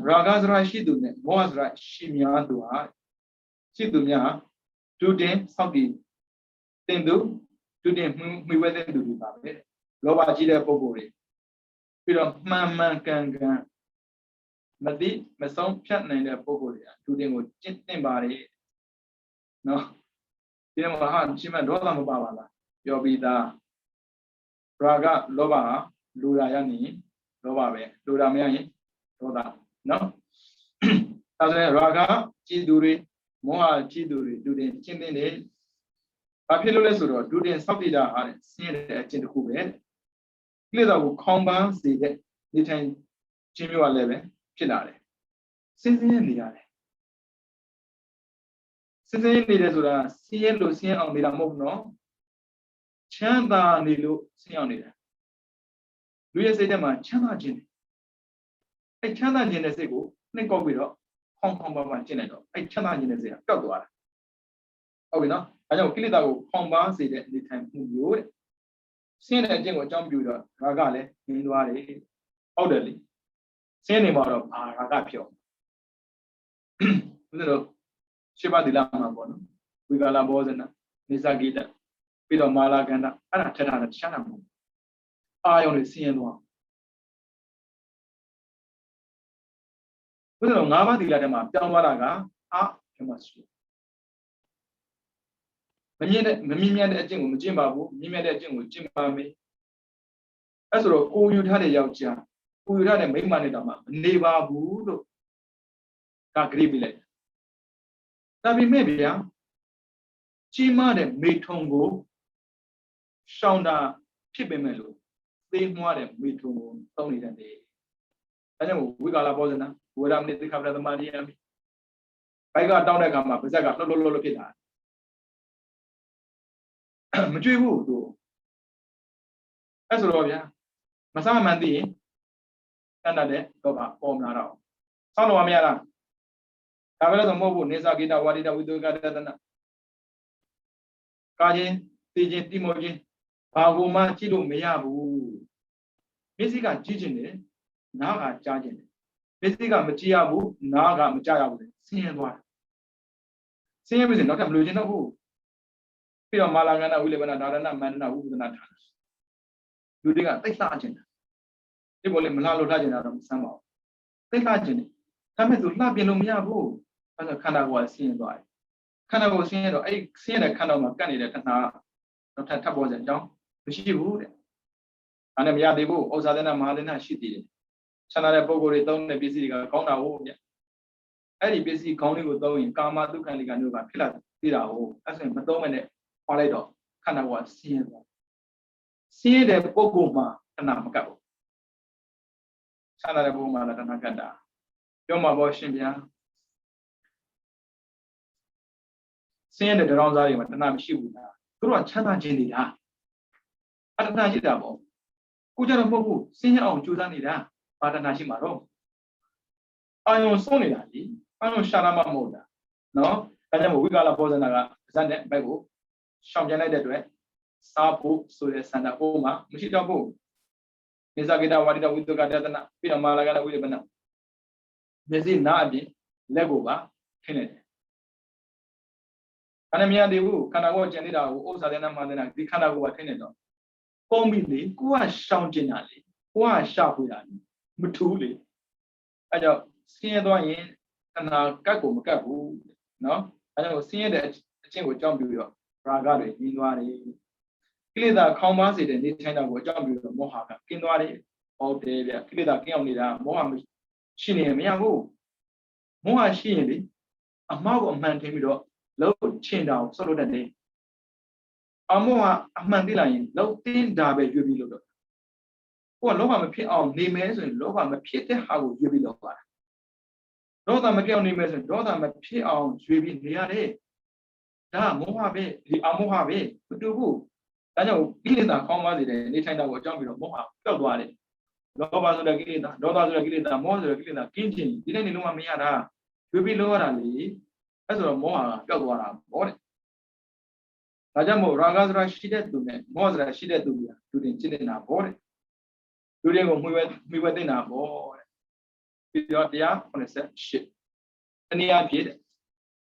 ရာဂစရာရှိသူနဲ့မောဟစရာရှိများသူဟာရှိသူများဒုတင်စောင့်တည်တင်သူဒုတင်မှီဝဲတဲ့သူတွေပါပဲလောဘကြီးတဲ့ပုဂ္ဂိုလ်တွေပြီးတော့မှန်ကန်မသိမဆုံးဖြတ်နိုင်တဲ့ပုဂ္ဂိုလ်တွေကဒုတင်ကိုကျင့်သင်ပါတယ်နော်ဒီမှာဟာရှင်းမဒေါသမပါပါလားပြောပြီးသားရာဂလောဘဟာလူရာရနေလောဘပဲလူရာမရရင်ဒေါသနော်အဲဒါရာဂကြည်သူတွေမောဟကြည်သူတွေဒုတင်ကျင့်သင်တယ်ဘာဖြစ်လို့လဲဆိုတော့ဒုတင်စောင့်တည်တာဟာဆင်းရဲတဲ့အကျင့်တစ်ခုပဲ ကိလေသာကိုခေါင်းပန်းစေတဲ့နေထိုင်ခြင်းမျိုးကလည်းပဲဖြစ်လာတယ်စင်စင်နေရတယ်စင်စင်နေတယ်ဆိုတာဆင်းရဲလို့ဆင်းရဲအောင်နေတာမဟုတ်ဘူးနော်ချမ်းသာနေလို့ဆင်းရဲအောင်နေတာလူရဲ့စိတ်ထဲမှာချမ်းသာခြင်းအဲ့ချမ်းသာခြင်းတဲ့စိတ်ကိုနှိပ်ကောက်ပြီးတော့ခေါင်းပန်းကျင့်လိုက်တော့အဲ့ချမ်းသာခြင်းတဲ့စိတ်ကပျောက်သွားတာဟုတ်ပြီနော်အဲကြောင့်ကိလေသာကိုခေါင်းပန်းစေတဲ့နေထိုင်မှုမျိုးတဲ့ဆင်းရဲတဲ့အကျင့်ကိုအကြောင်းပြုတော့ရာဂလည်းငြိမ်းသွားတယ်ဟုတ်တယ်လေဆင်းရဲနေမှာတော့ဘာရာဂဖြစ်အောင်ဘုရားတို့ရှေ့ပါးဒီလာမှာပေါ့နော်ဝိကာလဘောဇနာနေသကိတပြီးတော့မာလာကန္တအဲ့ဒါထက်တာတခြားတာမဟုတ်အာယုံတွေဆင်းရဲသွားဘုရားတို့၅ပါးဒီလာထဲမှာပြောင်းသွားတာကအာဓမ္မရှိမမြင်မြတ်တဲ့အကျင့်ကိုမကျင့်ပါဘူးမြင်မြတ်တဲ့အကျင့်ကိုကျင့်ပါမယ်အဲ့ဆိုတော့ကိုယူထားတဲ့ယောက်ျားကိုယူထားတဲ့မိန်းမနဲ့တောင်မှမနေပါဘူးလို့ကဂရိပြလိုက်ဒါပေမဲ့ဗျာကြီးမားတဲ့မေထုံကိုရှောင်းတာဖြစ်ပေမဲ့လို့သိမွားတဲ့မေထုံကိုတောင်းနေတယ်အဲကြောင့်ဝိကာလဘောဇနာဝေဒမနိသိခပ္ပသမารိယမိဘိုက်ကတောင်းတဲ့အခါမှာပါဇက်ကလှုပ်ဖြစ်တာမကြွေးဘူးသူအဲ့ဆိုတော့ဗျာမဆမှန်သိရင်တန်တတ်တဲ့တော့ပေါ်မလာတော့ဆောင်းတော့မရလားဒါပဲလို့ဆိုမဟုတ်ဘူးနေသကိတဝါဒိတဝိတုကတတနာကာခြင်းသိခြင်းတိမောခြင်းဘာကိုမှကြည့်လို့မရဘူးမျက်စိကကြည့်ခြင်းနဲ့နားကကြားခြင်းနဲ့မျက်စိကမကြည့်ရဘူးနားကမကြားရဘူးဆင်းရဲသွားတယ်ဆင်းရဲပြီဆိုနောက်ထပ်မလို့ခြင်းတော့ဘူးပြီးတော့မာလာကန္တဝိလေပနာဒါရဏမန္တနာဝိပဒနာထားလူတွေကတိတ်လှခြင်းတာဒီပေါ်လေမလှလို့လှခြင်းတာတော့မဆမ်းပါဘူးတိတ်လှခြင်းတယ်ဒါပေမဲ့သူလှပြင်လို့မရဘူးအဲ့ဒါခန္ဓာကိုယ်ကဆင်းရဲသွားတယ်ခန္ဓာကိုယ်ဆင်းရဲတော့အဲ့ဆင်းရဲတဲ့ခန္ဓာမှာကပ်နေတဲ့တဏှာတော့ထပ်ပေါ်စရာအကြောင်းမရှိဘူးတဲ့ဒါနဲ့မရသေးဘူးဩဇာသနာမဟာသနာရှိသေးတယ်ချမ်းသာတဲ့ပုဂ္ဂိုလ်တွေသုံးတဲ့ပစ္စည်းတွေကကောင်းတာဟုတ်ဗျအဲ့ဒီပစ္စည်းကောင်းတွေကိုသုံးရင်ကာမဒုက္ခလိကမျိုးကဖြစ်လာသေးတာဟုတ်အဲ့ဆိုရင်မသုံးမနဲ့ဟောလိုက်တော့ခန္ဓာကိုယ်ဆင်းရဲသွားဆင်းရဲတဲ့ပုဂ္ဂိုလ်မှာတဏှာမကပ်ဘူးချမ်းသာတဲ့ပုဂ္ဂိုလ်မှာတဏှာကပ်တာပြောမှာပေါ့ရှင်ဗျာဆင်းရဲတဲ့တောင်စားတွေမှာတဏှာမရှိဘူးလားသူတို့ကချမ်းသာခြင်းတွေလားအတဏှာရှိတာပေါ့ကိုကြတော့မဟုတ်ဘူးဆင်းရဲအောင်ကြိုးစားနေတာဘာတဏှာရှိမှာတော့အာယုံဆုံးနေတာလေအာယုံရှာလာမှမဟုတ်တာနော်ဒါကြောင့်ဝိကာလဘောဇနာကဇတ်နဲ့ဘက်ကိုရှောင်ပြန်လိုက်တဲ့အတွက်စားဖို့ဆိုတဲ့စန္ဒပိုးမှာမရှိတော့ဘူးနေသကိတဝါဒိတဝိတုကတတနာပြီးတော့မာလာကဝိလေပနာမျက်စိနားအပြင်လက်ကိုပါခင်းနေတယ်ခန္ဓာမြင်သေးဘူးခန္ဓာကိုယ်ကျန်နေတာကိုဥစ္စာတဲ့နာမတဲ့နာဒီခန္ဓာကိုယ်ကခင်းနေတော့ပုံပြီးလေကိုကရှောင်ကျင်တာလေကိုကရှာဖွေတာလေမထူးလေအဲကြောင့်ဆင်းရဲသွားရင်ခန္ဓာကတ်ကိုမကတ်ဘူးနော်အဲကြောင့်ဆင်းရဲတဲ့အချင်းကိုကြောက်ပြီးတော့ရာဂတွေကြီးသွားတယ်ကိလေသာခေါင်းပါစေတဲ့နေထိုင်တာကိုကြောက်ပြီးတော့မောဟကကင်းသွားတယ်ဟုတ်တယ်ဗျကိလေသာကင်းအောင်နေတာမောဟရှိနေမရဘူးမောဟရှိရင်လေအမှားကိုအမှန်ထင်ပြီးတော့လုံးချင်တာကိုစောလို့တတ်တယ်အမောဟအမှန်သိလိုက်ရင်လုံးတင်းတာပဲရွေးပြီးလို့တော့ကိုကလောဘမဖြစ်အောင်နေမယ်ဆိုရင်လောဘမဖြစ်တဲ့ဟာကိုရွေးပြီးလုပ်ပါဒေါသမပြောင်းနေမယ်ဆိုရင်ဒေါသမဖြစ်အောင်ရွေးပြီးနေရတယ်ဒါမောဟပဲဒီအမောဟပဲမတူဘူးဒါကြောင့်ကိလေသာခေါင်းပါစေတဲ့နေထိုင်တာကိုအကြောင်းပြီးတော့မောဟပျောက်သွားတယ်လောဘဆိုတဲ့ကိလေသာဒေါသဆိုတဲ့ကိလေသာမောဟဆိုတဲ့ကိလေသာကင်းခြင်းဒီနေ့နေလုံးဝမရတာရွေးပြီးလုပ်ရတာလေအဲ့ဆိုတော့မောဟကပျောက်သွားတာပေါ့တဲ့ဒါကြောင့်မို့ရာဂဆိုတာရှိတဲ့သူနဲ့မောဟဆိုတာရှိတဲ့သူကသူတင်ကျင့်နေတာပေါ့တဲ့သူတွေကိုမှီဝဲသိနေတာပေါ့တဲ့ပြီးတော့တရား88တနည်းအားဖြင့်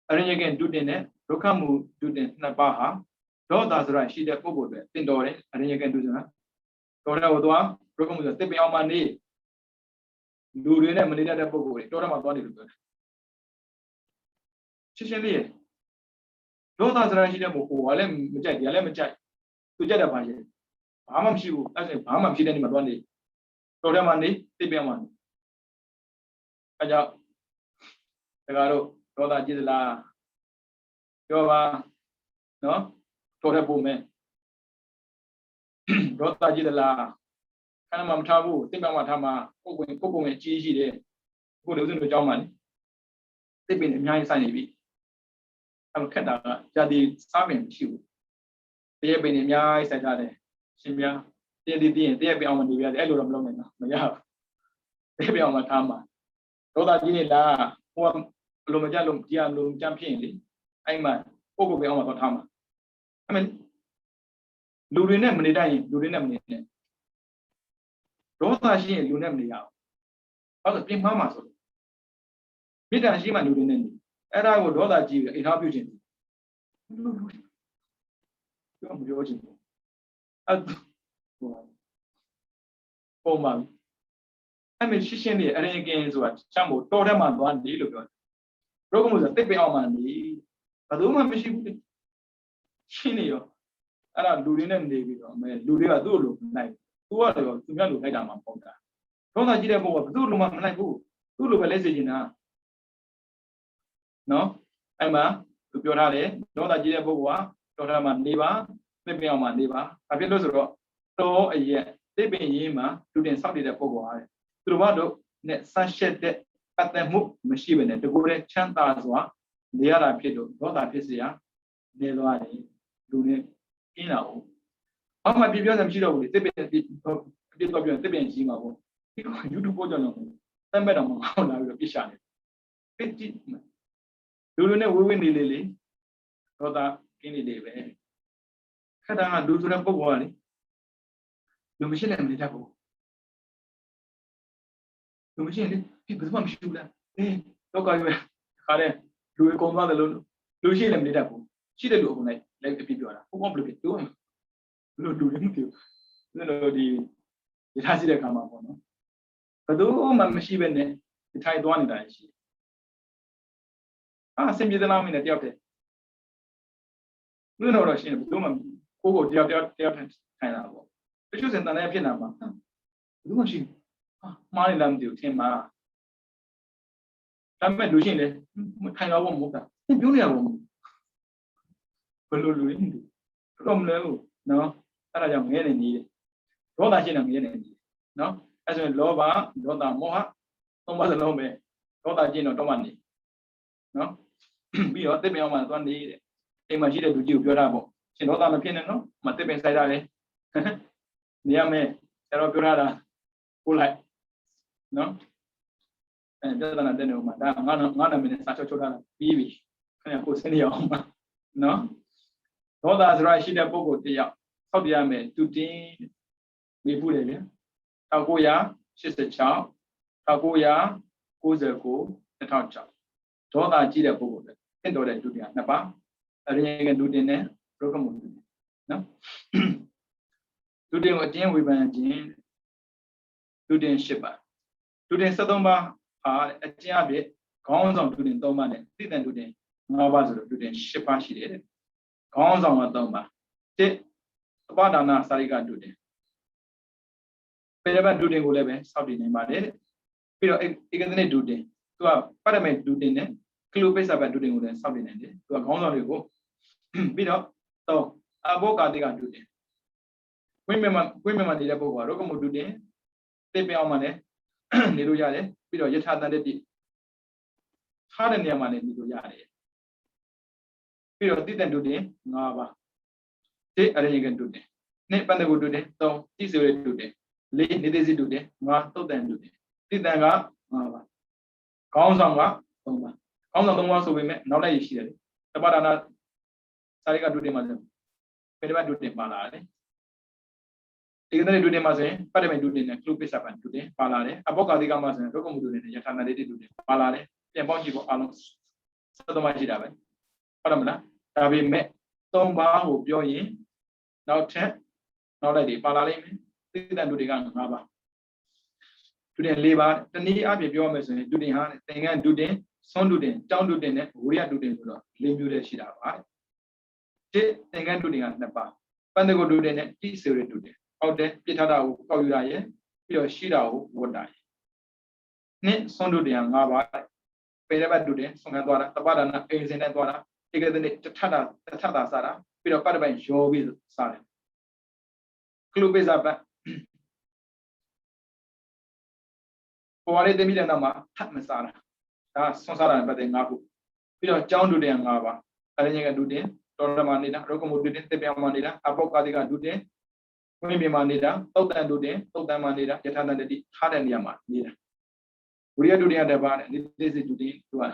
အရိယကံဒုတင်နဲ့ဒုက္ခမှုဒုတင်နှစ်ပါးဟာဒေါသဆိုတာရှိတဲ့ပုဂ္ဂိုလ်တွေတင်တော်တယ်အရိယကံဒုဆိုတာတော်တဲ့ဟိုသွားဒုက္ခမှုဆိုတစ်ပင်အောင်မှနေလူတွေနဲ့မနေတတ်တဲ့ပုဂ္ဂိုလ်တွေတော်တယ်မှာသွားနေလို့ပြောတယ်ရှင်းရှင်းလေးဒေါသဆိုတာရှိတဲ့ပုဂ္ဂိုလ်ကလည်းမကြိုက်တယ်လည်းမကြိုက်သူကြက်တဲ့ဘာလဲဘာမှမရှိဘူးအဲ့ဒါဘာမှဖြစ်တဲ့နေမှာသွားနေတော်တယ်မှာနေတစ်ပင်အောင်မှအဲကြောင့်တကားတို့ဒေါသကြည့်သလားပြောပါနော်တော်တဲ့ပုံမဲ့ဒေါသကြည့်သလား အဲ့မှာမထားဘူးတစ်ပင်မှာထားမှာကိုကိုငယ်ကြီးရှိတယ်ကိုလူစုတို့ကြောင်းမှာတစ်ပင်အများကြီးစိုက်နေပြီအဲ့ခက်တာကဂျာတိစားပင်မရှိဘူးတရက်ပင်အများကြီးစိုက်ကြတယ်ရှင်များတရက်တရက်ပင်အောင်မနေပြတယ်အဲ့လိုတော့မလုပ်နိုင်ဘူးမရဘူးတရက်ပင်အောင်မထားမှာဒေါသကြီးနေလားဟိုကလိုမကြလို့ကြီးအလိုကြမ်းဖြစ်ရင်လေအဲ့မှာကိုပင်အောင်မတော့ထားမှာအဲ့မဲ့လူတွေနဲ့မနေတတ်ရင်လူတွေနဲ့မနေနဲ့ဒေါသရှိရင်လူနဲ့မနေရအောင်ဘာလို့ပြင်မှားမှာဆိုလို့မေတ္တာရှိမှလူတွေနဲ့နေအဲ့ဒါကိုဒေါသကြီးပြီးအိမ်ထားပြုခြင်းလူပြောမပြောချင်ဘူးအဲ့ပုံမှန်အဲ့မရှင်းနေအရင်ကင်းဆိုတာချမ်းမို့တော်ထဲမှာသွားနေလို့ပြောတယ်ဘုရားကမို့ဆိုတစ်ပင်အောင်မှနေဘယ်သူမှမရှိဘူးရှင်းနေရောအဲ့ဒါလူတွေနဲ့နေပြီးတော့လူတွေကသူ့လိုနိုင်သူကတော့သူများလိုလိုက်တာမှမဟုတ်တာဒေါသကြီးတဲ့ဘုရားကသူ့လိုမှမလိုက်ဘူးသူ့လိုပဲလက်စေချင်တာနော်အဲ့မှာသူပြောထားတယ်ဒေါသကြီးတဲ့ဘုရားကတော်ထားမှနေပါတစ်ပင်အောင်မှနေပါဘာဖြစ်လို့ဆိုတော့တော်အရက်တစ်ပင်ရင်းမှာလူတင်ဆောက်နေတဲ့ပုဂ္ဂိုလ်ဟာသူတို့ကတော့နဲ့ဆန့်ရှက်တဲ့ပတ်သက်မှုမရှိဘဲနဲ့တကူတဲ့ချမ်းသာစွာနေရတာဖြစ်လို့ဒေါသဖြစ်เสียနေသွားတယ်လူနဲ့ကျင်းလာဘူးဘာမှပြပြောစရာမရှိတော့ဘူးလေတစ်ပင်ပြတော့ပြောတစ်ပင်ကြီးမှာပေါ့ဒီက YouTube ပေါ်ကြတော့တမ်းမဲ့တော့မအောင်လာပြီးတော့ပြရှာနေပြကြည့်လူနဲ့ဝေးဝေးနေလေဒေါသကင်းနေလေပဲခက်တာကလူဆိုတဲ့ပုံပေါ်ကလေလူမရှိလည်းမနေတတ်ဘူးလူမရှိရင်လေဒီဘယ်သူမှမရှိဘူးလားတော့ကောင်းပြီခါတဲ့လူအကုန်သွားတယ်လို့လူရှိလည်းမနေတတ်ဘူးရှိတဲ့လူအကုန်လိုက်ပြပြောတာဘုံဘလို့ပြတော့လူတွေမပြောလို့ဒီထားရှိတဲ့ခါမှာပေါ့နော်ဘယ်သူမှမရှိပဲနဲ့ဒီထိုင်သွားနေတာရှိအဆင်ပြေသလားမင်းနဲ့တယောက်တည်းဘယ်တော့ရှင်းဘယ်သူမှကိုတယောက်ထိုင်တာပေါ့တချို့စင်တန်လည်းဖြစ်လာမှာဘယ်သူမှရှိမှားနေလားမသိဘူးထင်မှာဒါပေမဲ့လူရှင်းလေထိုင်တော့မဟုတ်တာပြောနေရပါဘူးဘယ်လိုလူရင်းတော့မလဲဘူးနော်အဲ့ဒါကြောင့်ငဲနေနေတယ်ဒေါသရှင်းတာငဲနေနေနော်အဲ့ဆိုရင်လောဘဒေါသမောဟသုံးပါးစလုံးပဲဒေါသရှင်းတော့မှနေနော်ပြီးတော့တစ်ပင်အောင်မှသွားနေတဲ့အိမ်မှာရှိတဲ့လူကြီးကိုပြောတာပေါ့ရှင်ဒေါသမဖြစ်နဲ့နော်မတစ်ပင်ဆိုင်တာလေနေရမယ်ဆရာတော်ပြောတာကိုလိုက်နော်ပြဿနာတဲ့နေဦးမှာဒါငါနာမည်နဲ့စာချုပ်ထားတာပြီးပြီခင်ဗျကိုစနေအောင်ပါနော်ဒေါသဆိုရရှိတဲ့ပုဂ္ဂိုလ်တယောက်ဆောက်ပြရမယ်သူတင်းမိဘူးလေဗျ1986 1999 2006ဒေါသကြီးတဲ့ပုဂ္ဂိုလ်တွေတင့်တော်တဲ့ဒုတိယနှစ်ပါးအရင်ကဒုတင်နဲ့ရောကမှုနော်ဒုတင်ကိုအတင်းဝေဖန်ခြင်းဒုတင်10ပါးဒုတင်73ပါးအကျဉ်းအပြည့်ခေါင်းဆောင်ဒုတင်3ပါးနဲ့သိတဲ့ဒုတင်5ပါးဆိုတော့ဒုတင်10ပါးရှိတယ်တဲ့ခေါင်းဆောင်က3ပါးတစ်သပ္ပဒါနစာရိကဒုတင်ပေရပတ်ဒုတင်ကိုလည်းပဲစောင့်တည်နိုင်ပါတယ်တဲ့ပြီးတော့ဧကသနိဒုတင်သူကပရမေဒုတင်နဲ့ကလုပိစ္ဆပတ်ဒုတင်ကိုလည်းစောင့်တည်နိုင်တယ်သူကခေါင်းဆောင်တွေကိုပြီးတော့3အဘောကာတိကဒုတင်ဝိမမနေတဲ့ပုဂ္ဂိုလ်ကရောကမှုဒုတင်သိပင်အောင်မှလည်းနေလို့ရတယ်ပြီးတော့ယထာတန်တတိထားတဲ့နေရာမှာလည်းနေလို့ရတယ်ပြီးတော့တိတ္တဒုတင်5ပါးတိအရိယကဒုတင်2ပန္နကုဒုတင်3တိစေရဒုတင်4နေသေးစိဒုတင်5သုတ်တန်ဒုတင်တိတ္တန်က5ပါးခေါင်းဆောင်က3ပါးခေါင်းဆောင်3ပါးဆိုပေမဲ့နောက်လိုက်ရရှိတယ်တပ္ပဒါနစာရိကဒုတင်မှာပေရပတ်ဒုတင်ပါလာတယ်ဧကသနိဒုတင်မှာဆိုရင်ပတ္တမေဒုတင်နဲ့ကလုပိစ္ဆပန်ဒုတင်ပါလာတယ်အဘောကာတိကမှာဆိုရင်ဒုက္ခမှုဒုတင်နဲ့ယထာနာတိဒုတင်ပါလာတယ်ပြန်ပေါင်းကြည့်ဖို့အားလုံး73ပါးရှိတာပဲဟုတ်တယ်မလားဒါပေမဲ့3ပါးကိုပြောရင်နောက်ထပ်နောက်လိုက်တွေပါလာလိမ့်မယ်သိတ္တဒုတင်က5ပါးဒုတင်4ပါးတနည်းအားဖြင့်ပြောရမယ်ဆိုရင်ဒုတင်ဟာသင်္ကန်းဒုတင်ဆွမ်းဒုတင်တောင်းဒုတင်နဲ့ဝိရိယဒုတင်ဆိုတော့၄မျိုးတည်းရှိတာပါတဲ့သင်္ကန်းဒုတင်က2ပါးပန္နကုဒုတင်နဲ့တိစေရဒုတင်ဟုတ်တယ်ပြစ်ထားတာကိုကောက်ယူတာရယ်ပြီးတော့ရှိတာကိုဝတ်တာရယ်နှစ်ဆွမ်းဒုတင်က5ပါးပေရပတ်ဒုတင်ဆွမ်းကသွားတာတပ္ပဒါနအိမ်စင်နဲ့သွားတာဧကသနိတထတာစားတာပြီးတော့ပတ္တပိုင်ရောပြီးစားတယ်ကလုပိစ္ဆပတ် ပေါ်ရတဲ့မိတဲ့နောက်မှာထပ်မစားတာဒါဆွန်စားတာပတ်တဲ့၅ခုပြီးတော့ကျောင်းဒုတင်၅ပါးအရင်းကြီးကဒုတင်တော်ရမနေတာရောကမှုဒုတင်တေပြောင်းမနေတာအပေါကာတိကဒုတင်ဝိမြင်မနေတာတုတ်တန်ဒုတင်တုတ်တန်မနေတာယထာတန်တိထားတဲ့နေရာမှာနေတာဝိရိယဒုတင်ရတဲ့ပါနဲ့ဒီစိတ်ဒုတင်သူက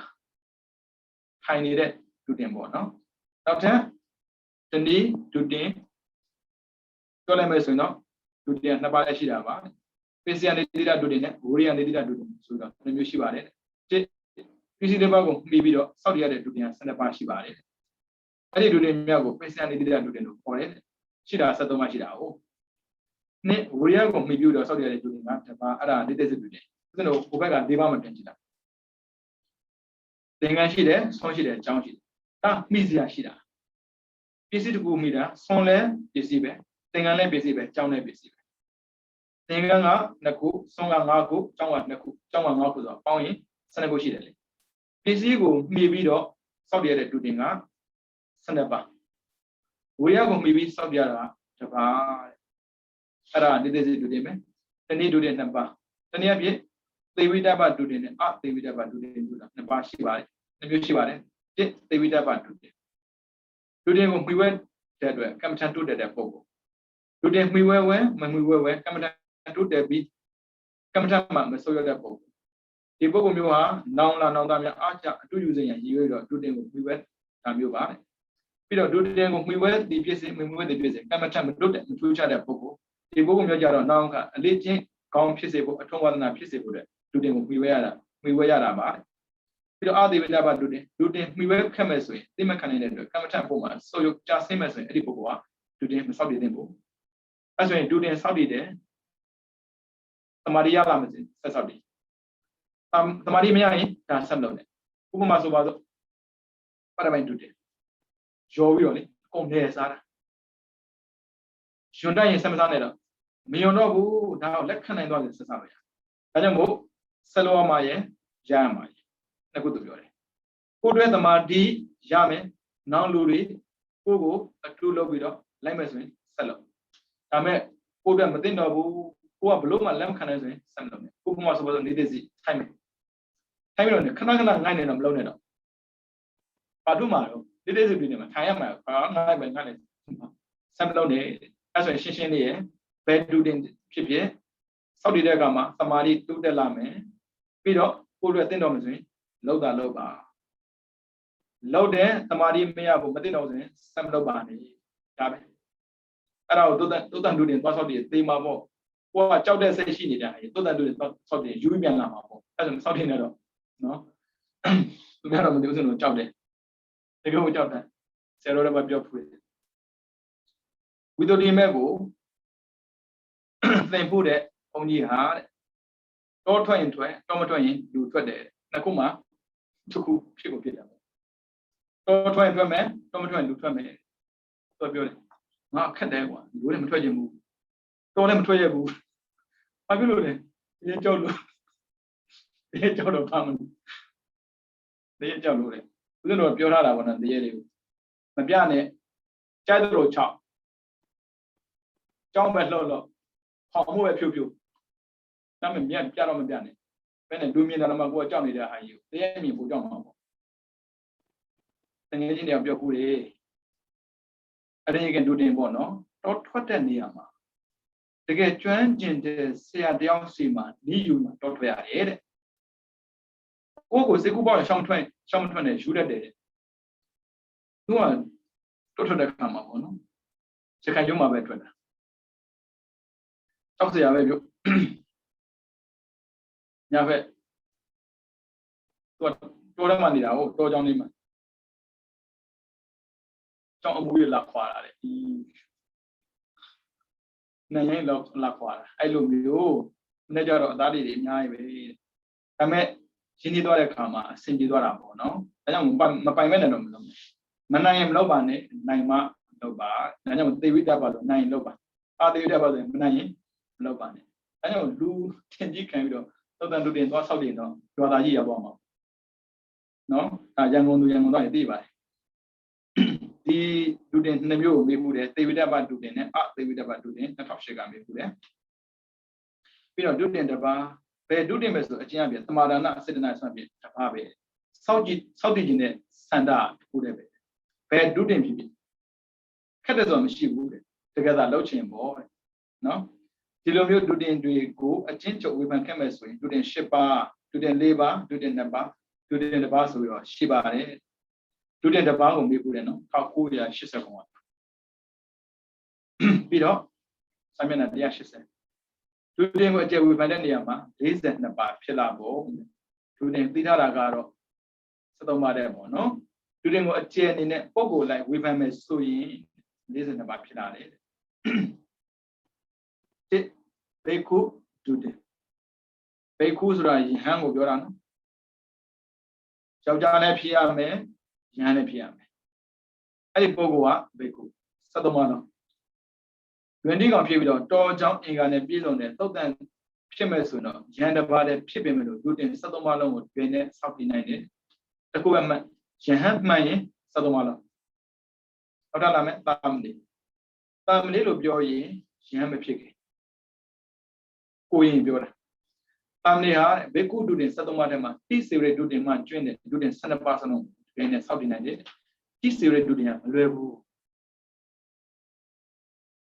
ထိုင်နေတဲ့ဒုတင်ပေါ့နော်နောက်ထပ်တနည်းဒုတင်ပြောလိုက်မယ်ဆိုရင်တော့ဒုတင်နှစ်ပါးလည်းရှိတာပါပိစိယနေတိတဒုတင်နဲ့ဝိရိယနေတိတဒုတင်ဆိုတော့နှစ်မျိုးရှိပါတယ်တစ်ပိစိတစ်ပါးကိုမှီပြီးတော့စောက်တရတဲ့ဒုတင်12ပါးရှိပါတယ်အဲ့ဒီဒုတင်မြောက်ကိုပိစိယနေတိတဒုတင်လို့ခေါ်တယ်ရှိတာ73ပါးရှိတာဟုတ်နှစ်ဝိရိယကိုမှီပြီးတော့စောက်တရတဲ့ဒုတင်ကတစ်ပါးအဲ့ဒါနေတိစိဒုတင်ဦးဇင်းတို့ဘုဘက်က၄ပါးမှတင်ကြည့်တာသင်္ကန်းရှိတယ်ဆွန်ရှိတယ်အကြောင်းရှိတယ်ဒါမှီစရာရှိတာပစ္စည်းတစ်ခုမှီတာဆွန်လည်းပစ္စည်းပဲသင်္ကန်းလည်းပစ္စည်းပဲအကြောင်းလည်းပစ္စည်းပဲသင်္ကန်းက2ခုဆွန်က5ခုအကြောင်းက2ခုအကြောင်းက5ခုဆိုတော့ပေါင်းရင်12ခုရှိတယ်လေပစ္စည်းကိုမှီပြီးတော့စောက်တရတဲ့ဒုတင်က12ပါးဝိရိယကိုမှီပြီးစောက်တရတာတစ်ပါးအဲ့ဒါနေတိစိဒုတင်ပဲတနည်းဒုတင်2ပါးတနည်းအားဖြင့်သေဝိတ္တပဒုတင်နဲ့အသေဝိတ္တပဒုတင်ဆိုတာနှစ်ပါးရှိပါတယ်နှစ်မျိုးရှိပါတယ်တစ်သေဝိတ္တပဒုတင်ဒုတင်ကိုမှီဝဲတဲ့အတွက်ကမ္မထံတုတ်တဲ့ပုံကိုဒုတင်မှီဝဲဝဲမမှီဝဲဝဲကမ္မထံတုတ်တဲ့ပြီးကမ္မထံမှာမဆိုးရတဲ့ပုံဒီပုံကိုမျိုးဟာနောင်လာနောင်သားများအားကြအတူယူစဉ်ရရည်ရွယ်တော့ဒုတင်ကိုမှီဝဲတာမျိုးပါပြီးတော့ဒုတင်ကိုမှီဝဲဒီပြည့်စင်မှီဝဲဒီပြည့်စင်ကမ္မထံမတုတ်တဲ့မထူးခြားတဲ့ပုံကိုဒီပုံကိုမျိုးကြတော့နောင်ကအလေးချင်းကောင်းဖြစ်စေဖို့အထုံးဝါဒနာဖြစ်စေဖို့တဲ့ဒုတင်ကိုမှီဝဲရတာပါပြီးတော့အာသေဝိတ္တပဒုတင်မှီဝဲခက်မဲ့ဆိုရင်သိမခံနေတဲ့အတွက်ကမ္မထပုံမှာဆိုရုပ်ကြာဆင်းမဲ့ဆိုရင်အဲ့ဒီပုဂ္ဂိုလ်ကဒုတင်မဆောက်တည်တဲ့ပုံအဲ့ဆိုရင်ဒုတင်ဆောက်တည်တယ်သမာဓိရလာမစင်ဆက်ဆောက်တည်သမာဓိမရရင်ဒါဆက်လုပ်တယ်ဥပမာဆိုပါစို့ပရမိုင်ဒုတင်ရောပြီးတော့လေအကုန်နေစားတာယွန်တိုက်ရင်ဆက်မစားနဲ့တော့မယွန်တော့ဘူးဒါတော့လက်ခံနိုင်သွားတယ်ဆက်စားလို့ရဒါကြောင့်မို့ဆက်လို့ရမှာရရမှာရနှစ်ခုသူပြောတယ်ကိုတွဲသမာဓိရမယ်နောင်လူတွေကိုအထူးလုပ်ပြီးတော့လိုက်မယ်ဆိုရင်ဆက်လုပ်ဒါမဲ့ကိုတွဲမသိတော့ဘူးကိုကဘလို့မှလက်မခံနိုင်ဆိုရင်ဆက်မလုပ်နဲ့ကိုကမှဆိုပါတော့နေသေးစီထိုင်မယ်ထိုင်ပြီးတော့ခဏငိုင်းနေတော့မလုပ်နဲ့တော့ဘာလို့မှတော့နေသေးစီပြီးနေမှာထိုင်ရမှာငိုင်းမယ်ငိုင်းနေဆက်မလုပ်နဲ့အဲ့ဆိုရင်ရှင်းလေးရဘယ်ဒုတင်ဖြစ်ဖြစ်စောက်တည်တဲ့အခါမှာသမာဓိတိုးတက်လာမယ်ပြီးတော့ကိုယ်တွေသိတော့မှဆိုရင်လောက်တာလောက်ပါလောက်တဲ့သမာဓိမရဘူးမသိတော့ဆိုရင်ဆက်မလုပ်ပါနဲ့ဒါပဲအဲ့ဒါကိုတိုးတက်ဒုတင်သွားစောက်တည်သိမှာပေါ့ကိုကကြောက်တဲ့စိတ်ရှိနေတာတိုးတက်ဒုတင်သွားစောက်တည်ယူပြန်လာမှာပေါ့အဲ့ဒါစောက်တည်နေတော့နော်သူများတော့မသိဘူးဆိုတော့ကြောက်တယ်တကယ်ကိုကြောက်တယ်ဆရာတော်လည်းပြောဖွေးဝိတ္တုတိမဲ့ကိုသင်ဖို့တဲ့ဘုန်းကြီးဟာတောထွက်ရင်ထွက်တောမထွက်ရင်လူထွက်တယ်နှစ်ခုမှတစ်ခုဖြစ်ကိုဖြစ်တာပေါ့တောထွက်ရင်ထွက်မယ်တောမထွက်ရင်လူထွက်မယ်သူပြောတယ်ငါခက်တယ်ကွာလူလည်းမထွက်ချင်ဘူးတောလည်းမထွက်ရဘူးဘာဖြစ်လို့လဲဒီကြောက်လို့ဒီကြောက်တော့ဘာမှမဒီကြောက်လို့လေဦးဇင်းတို့ပြောထားတာပေါ့နော်တရေလေးကိုမပြနဲ့ကြိုက်တော့6ကြောင်းပဲလှော့ဟောင်းမို့ပဲဖြုတ်ဒါမှမြတ်ပြတော့မပြနဲ့ဘယ်နဲ့လူမြင်တယ်မှာကိုကကြောက်နေတဲ့ဟာကြီးကိုတရားမြင်ဖို့ကြောက်မှာပေါ့တကယ်ချင်းတွေကပြောခုလေအရင်ကဒုတင်ပေါ့နော်တော့ထွက်တဲ့နေရာမှာတကယ်ကျွမ်းကျင်တဲ့ဆရာတယောက်စီမှာနီးယူမှာတော့ထွက်ရတယ်တဲ့ကိုစိတ်ကူးပေါ့ရှောင်းမထွက်နဲ့ယူတတ်တယ်သူကတော့ထွက်တဲ့ခါမှာပေါ့နော်စခိုင်ရုံမှာပဲထွက်တာတောက်စရာပဲပြုတ်ညာဘက်သူကတိုးထဲမှာနေတာဟုတ်တိုးကြောင်းလေးမှာကြောင်းအမူရလာခွာလာတယ်ဒီနိုင်ရင်လာခွာလာအဲ့လိုမျိုးနဲ့ကြတော့အသားတွေအများကြီးပဲဒါပေမဲ့ရှင်းနေသွားတဲ့ခါမှာအဆင်ပြေသွားတာပေါ့နော်ဒါကြောင့်မပိုင်မဲ့နဲ့တော့မလုပ်နဲ့မနိုင်ရင်မလုပ်ပါနဲ့နိုင်မှလုပ်ပါဒါကြောင့်သေဝိတ္တပါလို့နိုင်ရင်လုပ်ပါအာသေဝိတ္တပါဆိုရင်မနိုင်ရင်မလုပ်ပါနဲ့ဒါကြောင့်လူထင်ကြီးခံပြီးတော့သုတ်တန်လူတင်သွားဆောက်တင်တော့ကြွာသာကြီးရပေါ့မှာနော်ဒါရန်ကုန်သွားရင်သိပါတယ်ဒီလူတင်နှစ်မျိုးကိုမေးမှုတယ်သေဝိတ္တပါလူတင်နဲ့အသေဝိတ္တပါလူတင်2008ကမေးမှုတယ်ပြီးတော့လူတင်တစ်ပါး ဘယ်ဒုတင်မဲ့ဆိုအကျဉ်းအပြသမာဒါနစေတနာဆိုအပြတပါးပဲစောက်တည်ခြင်းနဲ့စန္ဒကိုတဲ့ပဲဘယ်ဒုတင်ဖြစ်ဖြစ်ခက်တဲ့ဆိုမရှိဘူးတဲ့တကယ်သာလှုပ်ချင်ပေါ့တဲ့နော်ဒီလိုမျိုးဒုတင်တွေကိုအကျဉ်းချုပ်ဝေဖန်ခဲ့မယ်ဆိုရင်ဒုတင်10ပါးဒုတင်4ပါးဒုတင်2ပါးဒုတင်1ပါးဆိုတော့ရှိပါတယ်ဒုတင်1ပါးကိုမေးဖို့တယ်နော်1980ခုပြီးတော့စာမျက်နှာ180ဒုတင်ကိုအကျယ်ဝေဖန်တဲ့နေရာမှာ42ပါးဖြစ်လာဖို့ဒုတင်သိထားတာကတော့73ပါးတဲ့ပေါ့နော်ဒုတင်ကိုအကျယ်အနေနဲ့ပုံကိုလိုက်ဝေဖန်မယ်ဆိုရင်42ပါးဖြစ်လာတယ်တစ်ဘေကုဒုတင်ဘေကုဆိုတာယဟန်ကိုပြောတာနော်ယောက်ျားလည်းဖြစ်ရမယ်ယဟန်လည်းဖြစ်ရမယ်အဲ့ဒီပုံကဘေကု73ပါးနော်လွင်တိကောင်ဖြစ်ပြီးတော့တော်ကြောင်းအင်္ဂါနဲ့ပြည့်စုံတဲ့သုတ်တန်ဖြစ်မဲ့ဆိုတော့ယဟန်တစ်ပါးလည်းဖြစ်ပေမဲ့လို့ဒုတင်73ပါးလုံးကိုတွင်နဲ့စောင့်တည်နိုင်တယ်တခုအမှတ်ယဟန်မှန်ရင်73ပါးလုံးဟုတ်တယ်လားမယ်တာမလေးလို့ပြောရင်ယဟန်မဖြစ်ခင်ကိုရင်ပြောတာတာမလေးဟာဘေကုဒုတင်73ပါးထဲမှာတိစေရဒုတင်မှကျွင်းတယ်ဒုတင်12ပါးစလုံးတွင်နဲ့စောင့်တည်နိုင်တယ်တိစေရဒုတင်ကမလွယ်ဘူး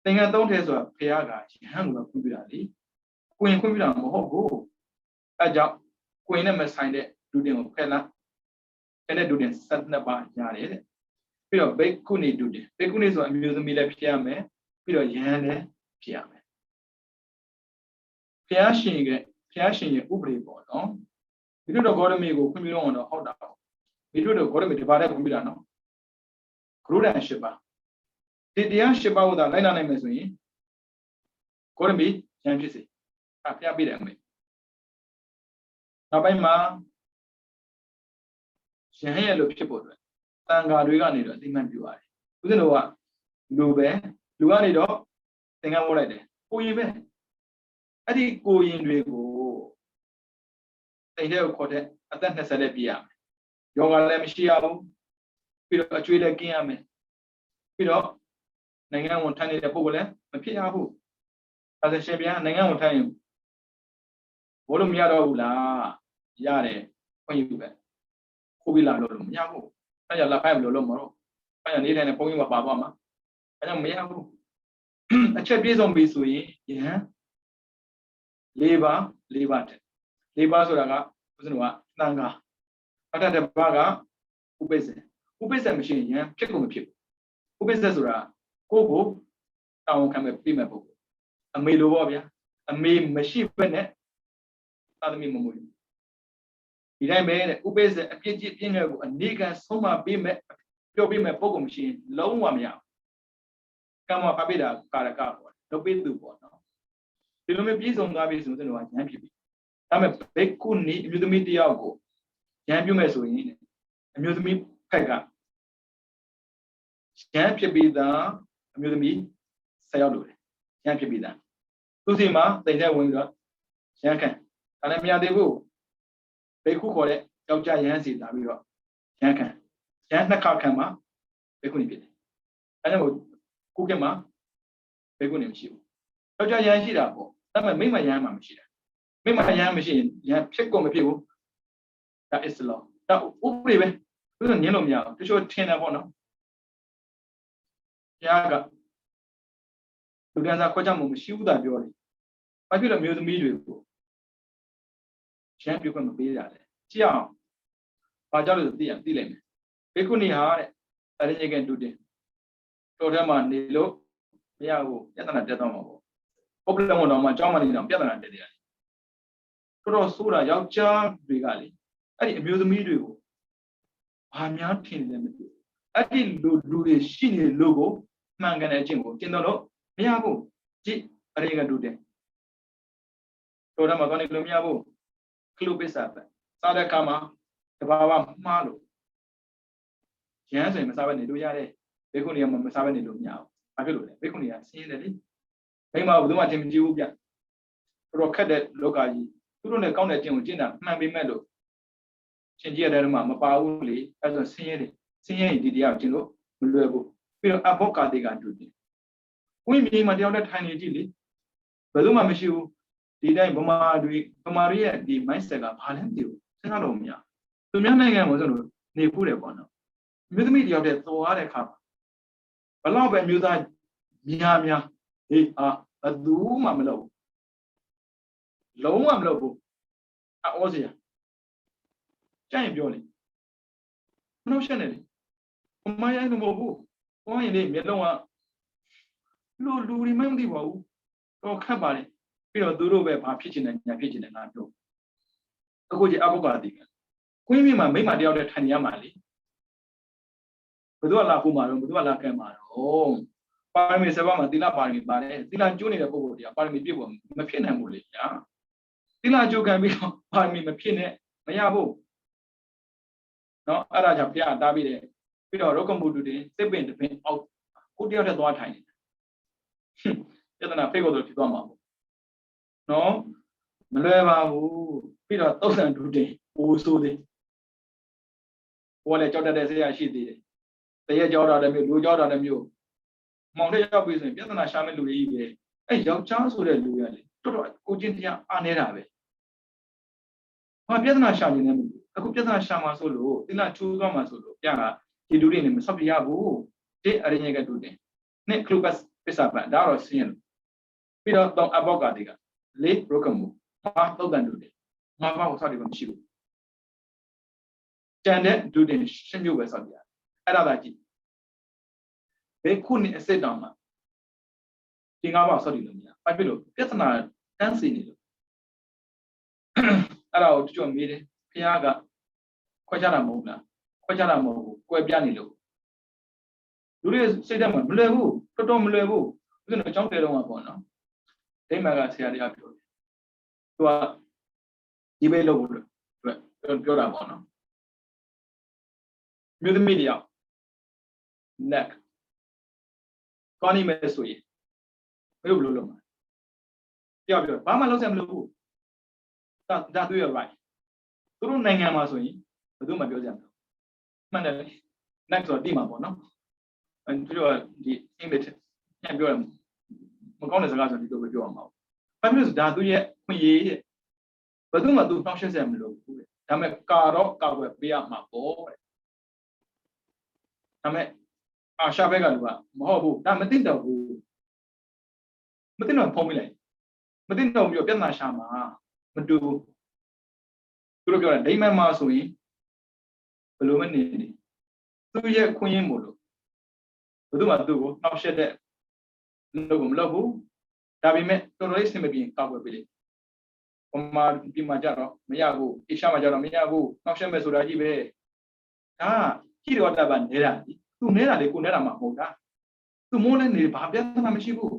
သင်္ကန်းသုံးထဲဆိုတာဖះကယဟန်ကိုခွင့်ပြတာလေကိုရင်ခွင့်ပြတာမဟုတ်ဘူးအဲကြောင့်ကိုရင်နဲ့မဆိုင်တဲ့ဒုတင်ကိုဖဲလိုက်တဲ့ဒုတင်12ပါးရတယ်တဲ့ပြီးတော့ဘေကုဏီဒုတင်ဘေကုဏီဆိုတာအမျိုးသမီးလည်းဖြစ်ရမယ်ပြီးတော့ယဟန်လည်းဖြစ်ရမယ်ဖះရှင်ရဲ့ဥပဒေပေါ့နော်ဒီလိုတော့ဂေါရမီကိုခွင့်ပြုတော့ဟုတ်တာပေါ့ဒီလိုတော့ဂေါရမီဒီပါတဲ့ခွင့်ပြုတာနော်ဂရုဒန်10ပါးဒီတရား10ပါးကိုသာလိုက်လာနိုင်မယ်ဆိုရင်ကိုရမီရန်ဖြစ်စေဖျားပြတယ်အမေနောက်ပိုင်းမှာရဟန်းရဲ့လို့ဖြစ်ဖို့အတွက်တန်ဃာတွေကနေတော့အသိမှတ်ပြုရတယ်ဦးဇင်းတို့ကလူကနေတော့သင်္ကန်းပို့လိုက်တယ်ကိုရင်ပဲအဲ့ဒီကိုရင်တွေကိုတိတ်တဲ့ကိုခေါ်တဲ့အသက်20လက်ပြည့်ရမယ်ယောဂလည်းမရှိရဘူးပြီးတော့အကျွေးလည်းกินရမယ်ပြီးတော့နိုင်ငံဝန်ထမ်းနေတဲ့ပုဂ္ဂိုလ်လည်းမဖြစ်ရဘူးဒါဆိုရှင်ဗျာနိုင်ငံဝန်ထမ်းရင်ဘလို့မရတော့ဘူးလားရတယ်ခွင့်ယူပဲခိုးပြီးလာလို့မရဘူးအဲ့ကြောင့်လက်ခိုင်းမလို့မတော့အဲ့ကြောင့်နေထိုင်တဲ့ဘုန်းကြီးမပါသွားမှာအဲ့ကြောင့်မရဘူးအချက်ပြည့်စုံပြီဆိုရင်ယဟန်4ပါးဆိုတာကဦးဇင်းတို့ကသံဃာအထက်တစ်ပါးကဥပိ္ပစေမရှိရင်ယဟန်ဖြစ်ကုန်မဖြစ်ဘူးဥပိ္ပစေဆိုတာကိုတောင်းခံမဲ့ပြိမဲ့ပုဂ္ဂိုလ်အမေလိုပေါ့ဗျာအမေမရှိဘဲနဲ့သာသမီမမွေးဒီတိုင်းပဲတဲ့ဥပိ္ပစေအပြစ်ကြီးပြင်းတဲ့ကိုအနေကဆုံးမပေးမဲ့ပြောပေးမဲ့ပုဂ္ဂိုလ်မရှိရင်လုံးဝမရဘူးကမ္မဖပိတာကာရကပေါ့လုပ်ပေးသူပေါ့နော်ဒီလိုမျိုးပြည့်စုံသွားပြီဆိုတော့ဉာဏ်ဖြစ်ပြီဒါပေမဲ့ဘေကုဏီအမျိုးသမီးတယောက်ကိုဉာဏ်ပြုမဲ့ဆိုရင်အမျိုးသမီးဖက်ကဉာဏ်ဖြစ်ပြီးသားအမျိုးသမီး10ယောက်လို့ရန်ဖြစ်ပြီးသားသူစီမှာတိမ်ထဲဝင်ပြီးတော့ရန်ခံဒါလည်းမရသေးဘူးဘေခုခေါ်တဲ့ယောက်ျားရန်စီလာပြီးတော့ရန်ခံရန်နှစ်ခါခံမှာဘေခုနေဖြစ်တယ်အဲဒါကြောင့်ခုခေတ်မှာဘေခုနေမရှိဘူးယောက်ျားရန်ရှိတာပေါ့ဒါပေမဲ့မိမရန်မှမရှိတာမိမရန်မရှိရင်ရန်ဖြစ်ကုန်မဖြစ်ဘူးဒါအစ္စလာမ်ဒါဥပဒေပဲသူကညင်းလို့မရဘူးတချို့ထင်တယ်ပေါ့နော်ဘုရားကလူတန်းစားခွဲခြားမှုမရှိဘူးသာပြောတယ်။ဘာဖြစ်လို့မျိုးသမီးတွေကိုရန်ပြုတ်ခွင့်မပေးရလဲ။ကြည့်အောင်။ဘာကြောင့်လဲသိလိုက်မယ်။ဘေကုဏီဟာတဲ့အရင်ကတူတယ်။တော်ထဲမှာနေလို့မရဘူးပြဿနာတက်တော့မှာပေါ့။ပုဂ္ဂလမတော်မှာအကြောင်းမနေတော့ပြဿနာတက်တယ်။တော်တော်ဆိုးတာယောက်ျားတွေကလေအဲ့ဒီအမျိုးသမီးတွေကိုဘာများထင်တယ်မသိဘူး။အဲ့ဒီလူတွေရှိနေလို့ကိုမှန်ကန်တဲ့အချင်းကိုကျင့်တော့မရဘူးကြည့်အရေကတူတယ်တော်တယ်မှာကောင်းနေလို့မရဘူးခလုပစ္စပ်စားတဲ့အခါမှာတဘာဝမှားလို့ရမ်းဆိုရင်မစားဘဲနေလို့ရတယ်ဘေကုဏီကမစားဘဲနေလို့မရဘူးဘာဖြစ်လို့လဲဘေကုဏီကဆင်းရဲတယ်လေမိမဘယ်သူမှတင်မကြည့်ဘူးဗျတော်ခက်တဲ့လောကကြီးသူတို့နဲ့ကောင်းတဲ့ကျင့်ကိုကျင့်တာမှန်ပေမဲ့လို့ရှင်ကြီးရတဲ့မှာမပါဘူးလေအဲဆိုဆင်းရဲတယ်ဆင်းရဲရင်ဒီတရားကျင့်လို့မလွယ်ဘူးပြီးတော့အဘောကာတိကတူတယ်ဝိမြေမှာတယောက်နဲ့ထိုင်နေကြည့်လေဘယ်သူမှမရှိဘူး ဒီတိုင်းဗမာတွေရဲ့ဒီ mindset ကဘာလဲမသိဘူးစဉ်းစားလို့မရသူများနိုင်ငံမှာဆိုလို့နေဖို့တယ်ပေါ့နော်မြို့သမီးတယောက်တည်းသွားတဲ့အခါဘလောက်ပဲမြို့သားများဟေးဘသူမှမလုပ်လုံးဝမလုပ်ဘူးအော်စရာကြိုက်ရင်ပြောလေမနှောက်ရှက်နေလေမရိုင်းလို့မဟုတ်ဘူးဟောရင်လေမျက်လုံးကလူတွေမှမသိပါဘူးတော့ခတ်ပါလေပြီးတော့သူတို့ပဲဘာဖြစ်ချင်တယ်ညာဖြစ်ချင်တယ်ငါပြောအခုကြီးအဘုကတိကကွင်းမြင့်မှာမိမတယောက်တည်းထိုင်ရမှာလေဘယ်သူကလာဖို့မှာတော့ဘယ်သူကလာကဲမှာတော့ပါရမီ7ပါးမှာသီလပါရမီပါတယ်သီလကျိုးနေတဲ့ပုဂ္ဂိုလ်တရားပါရမီပြည့်ဖို့မဖြစ်နိုင်ဘူးလေညာသီလကျိုးခံပြီးတော့ပါရမီမဖြစ်နဲ့မရဘူးနော်အဲ့ဒါကြောင့်ဘုရားတားပြီးတယ်ပြီးတော့ရောကမှုတူတင်စစ်ပင်တပင်အောက်ကိုတယောက်တည်းသွားထိုင်နေပြဿနာဖိတ်ဖို့ဆိုဖြစ်သွားမှာပေါ့နော်မလွယ်ပါဘူးပြီးတော့သုတ်ဆန်တူတင်ပိုးဆိုးသေးဟိုလည်းကြောက်တတ်တဲ့ဆရာရှိသေးတယ်တရက်ကြောက်တာလည်းမျိုးလူကြောက်တာလည်းမျိုးမောင်တဲ့ရောက်ပြီဆိုရင်ပြဿနာရှာမဲ့လူကြီးပဲအဲ့ယောက်ျားဆိုတဲ့လူရလေတော်တော်ကိုချင်းတရားအားနေတာပဲဘာပြဿနာရှာနေလဲမသိဘူးအခုပြဿနာရှာမှာဆိုလို့သီလချူးသွားမှာဆိုလို့ပြတာဒီတူတွေနဲ့မဆောက်ပြရဘူးတစ်အရင်ကတူတယ်နှစ်ကလုပတ်ပစ္စပန်ဒါတော့ဆင်းရလို့ပြီးတော့အဘောက်ကတိကလေးဘရကမှုဘာတော့တန်တူတယ်ငါဘာကိုဆောက်တယ်မရှိဘူးကျန်တဲ့ဒူတင်ရှင်းပြပဲဆောက်ပြအဲ့ဒါသာကြည့်ဘယ်ခုနှစ်အစစ်တောင်မှဒီငါဘာဆောက်တယ်လို့မရဘာဖြစ်လို့ပြဿနာတန်းစီနေလို့အဲ့ဒါကိုကြွမေးတယ်ဖခင်ကခွဲခြားတာမဟုတ်လားခွဲခြားတာမဟုတ်ဘူးကွဲပြားနေလို့လူတွေစိတ်ထဲမှာမလွယ်ဘူးတော်တော်မလွယ်ဘူးဥစဉ်အကြောင်းတဲတော့မှာပေါ့နော်ဒိမ္မာကဆရာတရားပြောတယ်သူကဒီဘေးလို့ပြောတာပေါ့နော်မြို့သမီးတယောက် neck ကောင်းနေမယ်ဆိုရင်ဘယ်လိုလုပ်မှာပြောဘာမှလုပ်စရာမလိုဘူးဒါတွေ့ရ right သူတို့နိုင်ငံမှာဆိုရင်ဘယ်သူမှပြောစရာမလိုမှန်တယ် neck ဆိုတော့တိမှာပေါ့နော်သူတို့ဒီ English ညပြောရမကောင်းတဲ့စကားဆိုဒီလိုပဲပြောအောင်ပါဘာဖြစ်လို့ဒါသူရဲ့ခွင့်ရရဲ့ဘယ်သူမှသူတောင်းရှက်စရာမလိုဘူးတဲ့ဒါပေမဲ့ကာတော့ကာွယ်ပေးရမှာပေါ့တဲ့ဒါပေမဲ့ရှာဘက်ကလူကမဟုတ်ဘူးဒါမသိတော့ဘူးမသိတော့ဖုံးမိလိုက်မသိတော့ပြီးတော့ပြဿနာရှာမှာမတူဘူးသူတို့ပြောတယ်ဒိမန်မှာဆိုရင်ဘယ်လိုမနေနေသူရဲ့ခွင့်ရမို့လို့ဘယ်သူမှသူ့ကိုနှောက်ရှက်တဲ့လုပ်ကိုမလုပ်ဘူးဒါပေမဲ့တော်တော်လေးစင်မပြေကောက်ွယ်ပေးလိမ့်ပမာဒီမှာကြတော့မရဘူးအရှာမှာကြတော့မရဘူးနှောက်ရှက်မဲ့ဆိုတာကြီးပဲဒါကြည့်တော့တပတ်နေတာသူနေတာလေကိုနေတာမှမဟုတ်တာသူမိုးလည်းနေဘာပြဿနာမရှိဘူး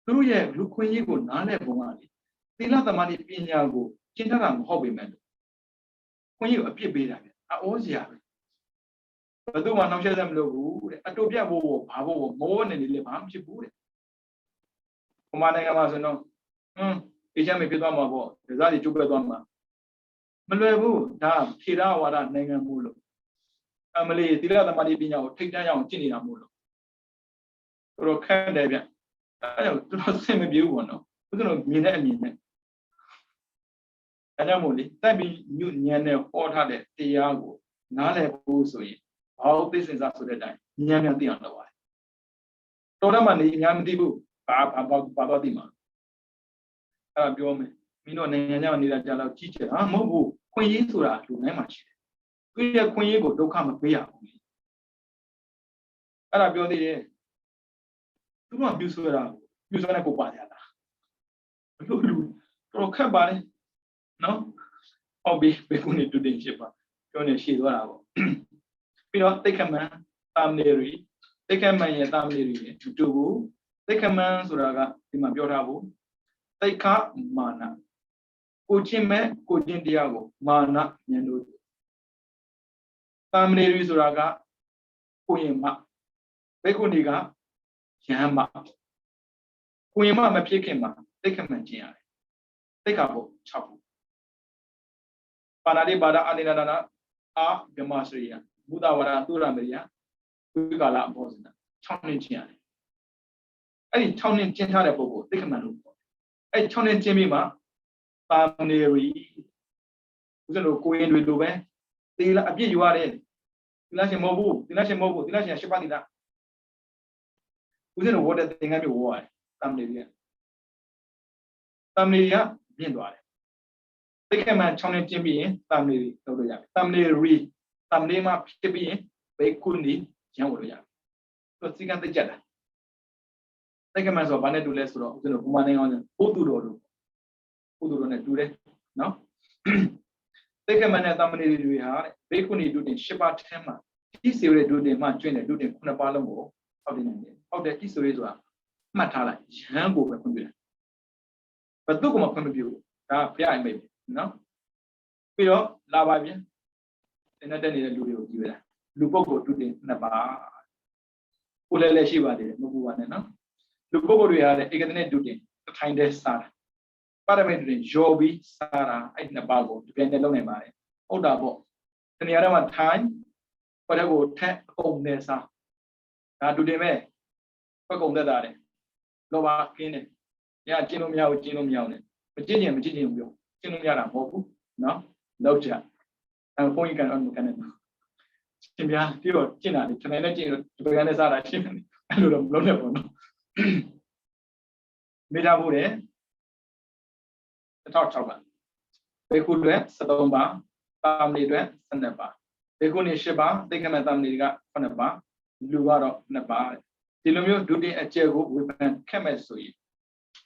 သူတို့ရဲ့လူခွင့်ရေးကိုနားလည်ပုံကလေသီလသမာဓိပညာကိုကျင့်တတ်တာမဟုတ်ပေမဲ့ခွင့်ရေးကိုအပြစ်ပေးတာပဲအောစရာပဲဘယ်သူမှနှောက်ရှက်စရာမလိုဘူးတဲ့အတူပြတ်ဖို့ဘာဖို့မိုးနေနေလေဘာမှဖြစ်ဘူးတဲ့ပမာနိုင်ငံမှာဆိုတော့အေချမ်းမဖြစ်သွားမှာပေါ့ဒါစားကြီးကျုပ်ပဲသွားမှာမလွယ်ဘူးဒါထေရဝါဒနိုင်ငံမှုလို့အမလီသီလသမာဓိပညာကိုထိတ်တန့်ရအောင်ကျင့်နေတာမို့လို့တို့ခက်တယ်ဗျအဲကြောင့်တော်ဆင်မပြေဘူးပေါ့နော်ဘုရားတို့မြင်တဲ့အမြင်နဲ့အဲကြောင့်မို့လေတက်ပြီးညဉ့်ဉာဏ်နဲ့ဟောထားတဲ့တရားကိုနားလည်ဖို့ဆိုရင်ဘာလို့သိစင်စားဆိုတဲ့အတိုင်းဉာဏ်သိအောင်လုပ်ရတယ်တော်တော့မှနေဉာဏ်မသိဘူးဘာတော့သိမှာအဲ့ဒါပြောမယ်မင်းတို့နိုင်ငံခြားနေတာကြာတော့ကြီးကျယ်မဟုတ်ဘူးခွင့်ရင်းဆိုတာလူတိုင်းမှာရှိတယ်သူရဲ့ခွင့်ရင်းကိုဒုက္ခမပေးရဘူးအဲ့ဒါပြောသေးတယ်သူကပြူဆွဲတာပြူဆွဲတဲ့ကိုပါကြတာလူတော့ခက်ပါလေနော်ဟုတ်ပြီဘယ်ခုနေတူတင်ဖြစ်ပါပြောနေရှည်သွားတာပေါ့ပြီးတော့တိတ်ခမန်တာမနေရီတိတ်ခမန်ရဲ့တာမနေရီမတူဘူးတိတ်ခမန်ဆိုတာကဒီမှာပြောထားဖို့တိတ်ခမာနကိုချင်းမဲ့ကိုချင်းတရားကိုမာနဉာဏ်တို့တာမနေရီဆိုတာကကိုရင်မဘိက္ခုနီကယဟန်မကိုရင်မမဖြစ်ခင်မှာတိတ်ခမန်ကျင့်ရတယ်တိတ်ခဖို့6ဖို့ပါဏာတိပါဒအနိနာနာအာဗြဟ္မစရိယဘုဒ္ဓဝါဒသုရမရိယဝိကာလအဘောဇနာ6နှစ်ကျင့်ရတယ်အဲ့ဒီ6နှစ်ကျင့်ထားတဲ့ပုဂ္ဂိုလ်တိတ်ခမန်လို့ပြောတယ်哎，常年见面嘛，当年为，不是说过年对路呗，对了，别有啊嘞，对那些毛布，对那些毛布，对那些十八的啦，不是说我的应该没我哎，当年呀，变多了，这个嘛，常年见面，当年都这样，当年瑞，当年嘛，这边被困的，讲我这样，说这个得讲的，这个嘛说，把那读来说，就是我们那个不读了。不读呢，读嘞，喏。这个嘛呢，咱们这里哈，别个呢读点十八天嘛，第四位读点嘛，转的读点可能把了我，好的呢，好的，第四位说，嘛他了，全部会分别，不都个嘛分别，啊，不要没，喏。比如拉巴边，现在这里的读有几位了，读不过读点那把，过来来西巴的，没不完的喏，读不过读下来，一个人读点，看的啥。ပါရမီတွေရောပြီးစားတာအဲ့နှစ်ပါးကိုဒီပြိုင်နဲ့လုပ်နိုင်ပါတယ်ဟုတ်တာပေါ့တနည်းအားဖြင့်ထိုင်းဘက်ကိုထက်အကုန်နဲ့စားဒါတူတင်မဲ့ဘက်ကုန်သက်တာတယ်လောဘကင်းတယ်ညကျင်းလို့မရဘူးကျင်းလို့မရဘူးနဲ့မကျင်းရင်မကျင်းရင်ပြောကျင်းလို့ရတာမဟုတ်ဘူးနော်လောက်ကြအဲဘုန်းကြီးကတော့မကန်နဲ့ရှင်ဗျာပြီးတော့ကျင်းတာလေခဏနဲ့ကျင်းလို့ဒီပြိုင်နဲ့စားတာရှင်းတယ်အဲ့လိုတော့မလုပ်နဲ့ပေါ့နော်မိသားဖို့တယ်1600ပါဘေခုတွေ73ပါတာမဏိတွေ12ပါဘေခုနေ10ပါသိက္ခမတာမဏိက9ပါလူကတော့2ပါဒီလိုမျိုးဒုတိယအကျယ်ကိုဝေဖန်ခက်မဲ့ဆိုရင်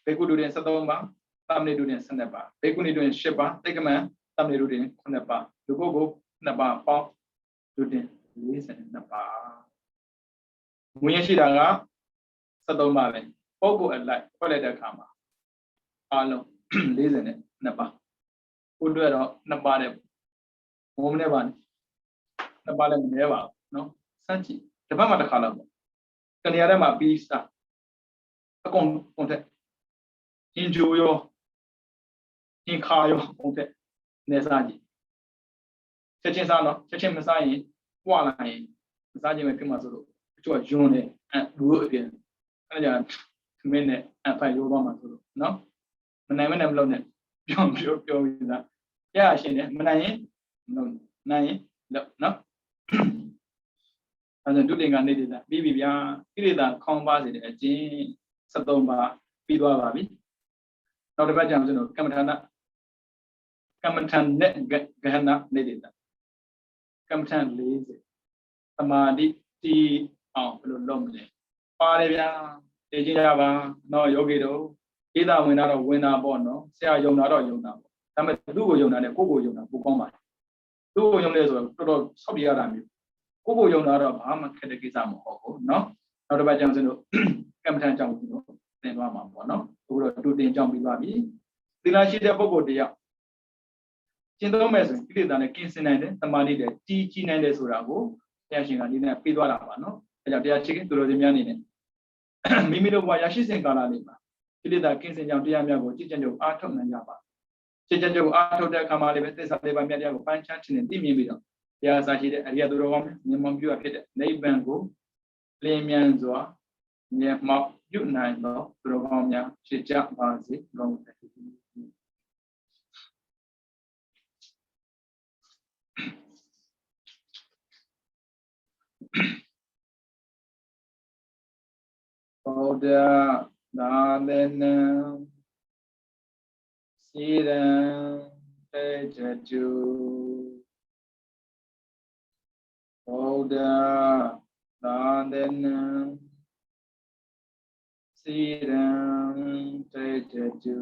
ဘေခုဒုတိယ73ပါတာမဏိဒုတိယ12ပါဘေခုနေဒုတိယ10ပါသိက္ခမတာမဏိဒုတိယ9ပါလူပုဂ္ဂိုလ်2ပါပေါင်းဒုတိယ42ပါငွေရရှိတာက73ပါပဲပုဂ္ဂိုလ်အလိုက်ဖွဲ့လိုက်တဲ့အခါမှာအားလုံး42ပါဘုဒ္ဓတော့2ပါတဲ့ဘုံနဲ့ပါ2ပါလည်းမနေပါဘူးနော်စမ်းကြည့်တစ်ပတ်မှတစ်ခါလောက်ပေါ့တနေရာထဲမှာပြီးစားအကုန်ပုံထက်ရင်ဂျိုရောရင်ခါရောပုံထက်နေစားကြည့်ချက်ချင်းစားတော့ချက်ချင်းမစားရင်ပွာလာရင်မစားခြင်းပဲဖြစ်မှာဆိုလို့အချို့ကယွန်းနေလူအပြင်အဲ့ဒါကြောင့်မင်းနဲ့အဖိုင်ရိုးသွားမှာဆိုလို့နော်မနိုင်မနဲ့မလုပ်နဲ့ပြောပြီးသားရရှင်တယ်မနိုင်ရင်မလုပ်နိုင်ရင်လုပ်နော်အဲဒါဒုတိယကနေဒေတာပြီးပြီဗျာကိလေသာခေါင်းပါစေတဲ့အကျင့်73ပါပြီးသွားပါပြီနောက်တစ်ပတ်ကျမှကျွန်တော်ကမ္မထာနဲ့ဂဟနာနေဒေတာကမ္မထာ40သမာဓိတည်အောင်ဘယ်လိုလုပ်မလဲပါတယ်ဗျာသိကြရပါနော်ယောဂီတို့ဧတာဝင်တာတော့ဝင်တာပေါ့နော်ဆရာယုံတာတော့ယုံတာပေါ့ဒါပေမဲ့သူ့ကိုယုံတာနဲ့ကိုယ့်ကိုယုံတာပိုကောင်းပါတယ်သူ့ကိုယုံလဲဆိုတော့တော်တော်ဆောက်ပြရတာမျိုးကိုယ့်ကိုယုံတာတော့ဘာမှခက်တဲ့ကိစ္စမဟုတ်ဘူးနော်နောက်တစ်ပတ်ကျရင်ကျွန်တော်ကမ္မထန်ကြောင့်ကျွန်တော်သင်သွားမှာပေါ့နော်အခုတော့တူတင်ကြောင့်ပြီးသွားပြီသီလရှိတဲ့ပုဂ္ဂိုလ်တယောက်ကျင့်သုံးမယ်ဆိုရင်ကိလေသာနဲ့ကင်းစင်နိုင်တယ်တမာတိတယ်ကြီးနိုင်တယ်ဆိုတာကိုတရားရှင်ကဒီနေ့ပြီးသွားတာပါနော်အဲကြောင့်တရားရှိခင်သူတော်စင်များအနေနဲ့မိမိတို့ဘဝရရှိစဉ်ကာလလေးမှာကိလေသာကင်းစင်ကြောင့်တရားများကိုကြည်ကြံကြုံအားထုတ်နိုင်ကြပါကြည်ကြံကြုံအားထုတ်တဲ့အခါမှာလည်းပဲသစ္စာလေးပါးမြတ်တရားကိုပန်းချခြင်းနဲ့သိမြင်ပြီးတော့တရားစာရှိတဲ့အရိယသူတော်ကောင်းများမြင်မှန်ပြုရဖြစ်တဲ့နိဗ္ဗာန်ကိုလင်းမြန်စွာမြတ်မောက်ပြုနိုင်သောသူတော်ကောင်းများဖြစ်ကြပါစေကုန်သတည်းဘောဓနာသေနံစီရံတေจจุဘောဓနာသေနံစီရံတေจจุ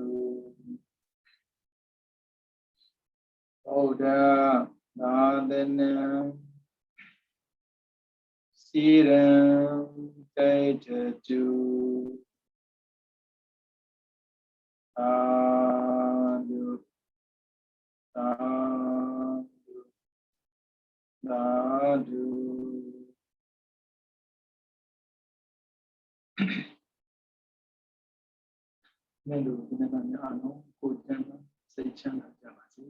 ဘောဓနာသေနံစီရံတေจจุသာဓုသာဓုသာဓုနဲ့လူဒီနေ့များအောင်ကိုယ်တမ်းစိတ်ချမ်းသာကြပါစေ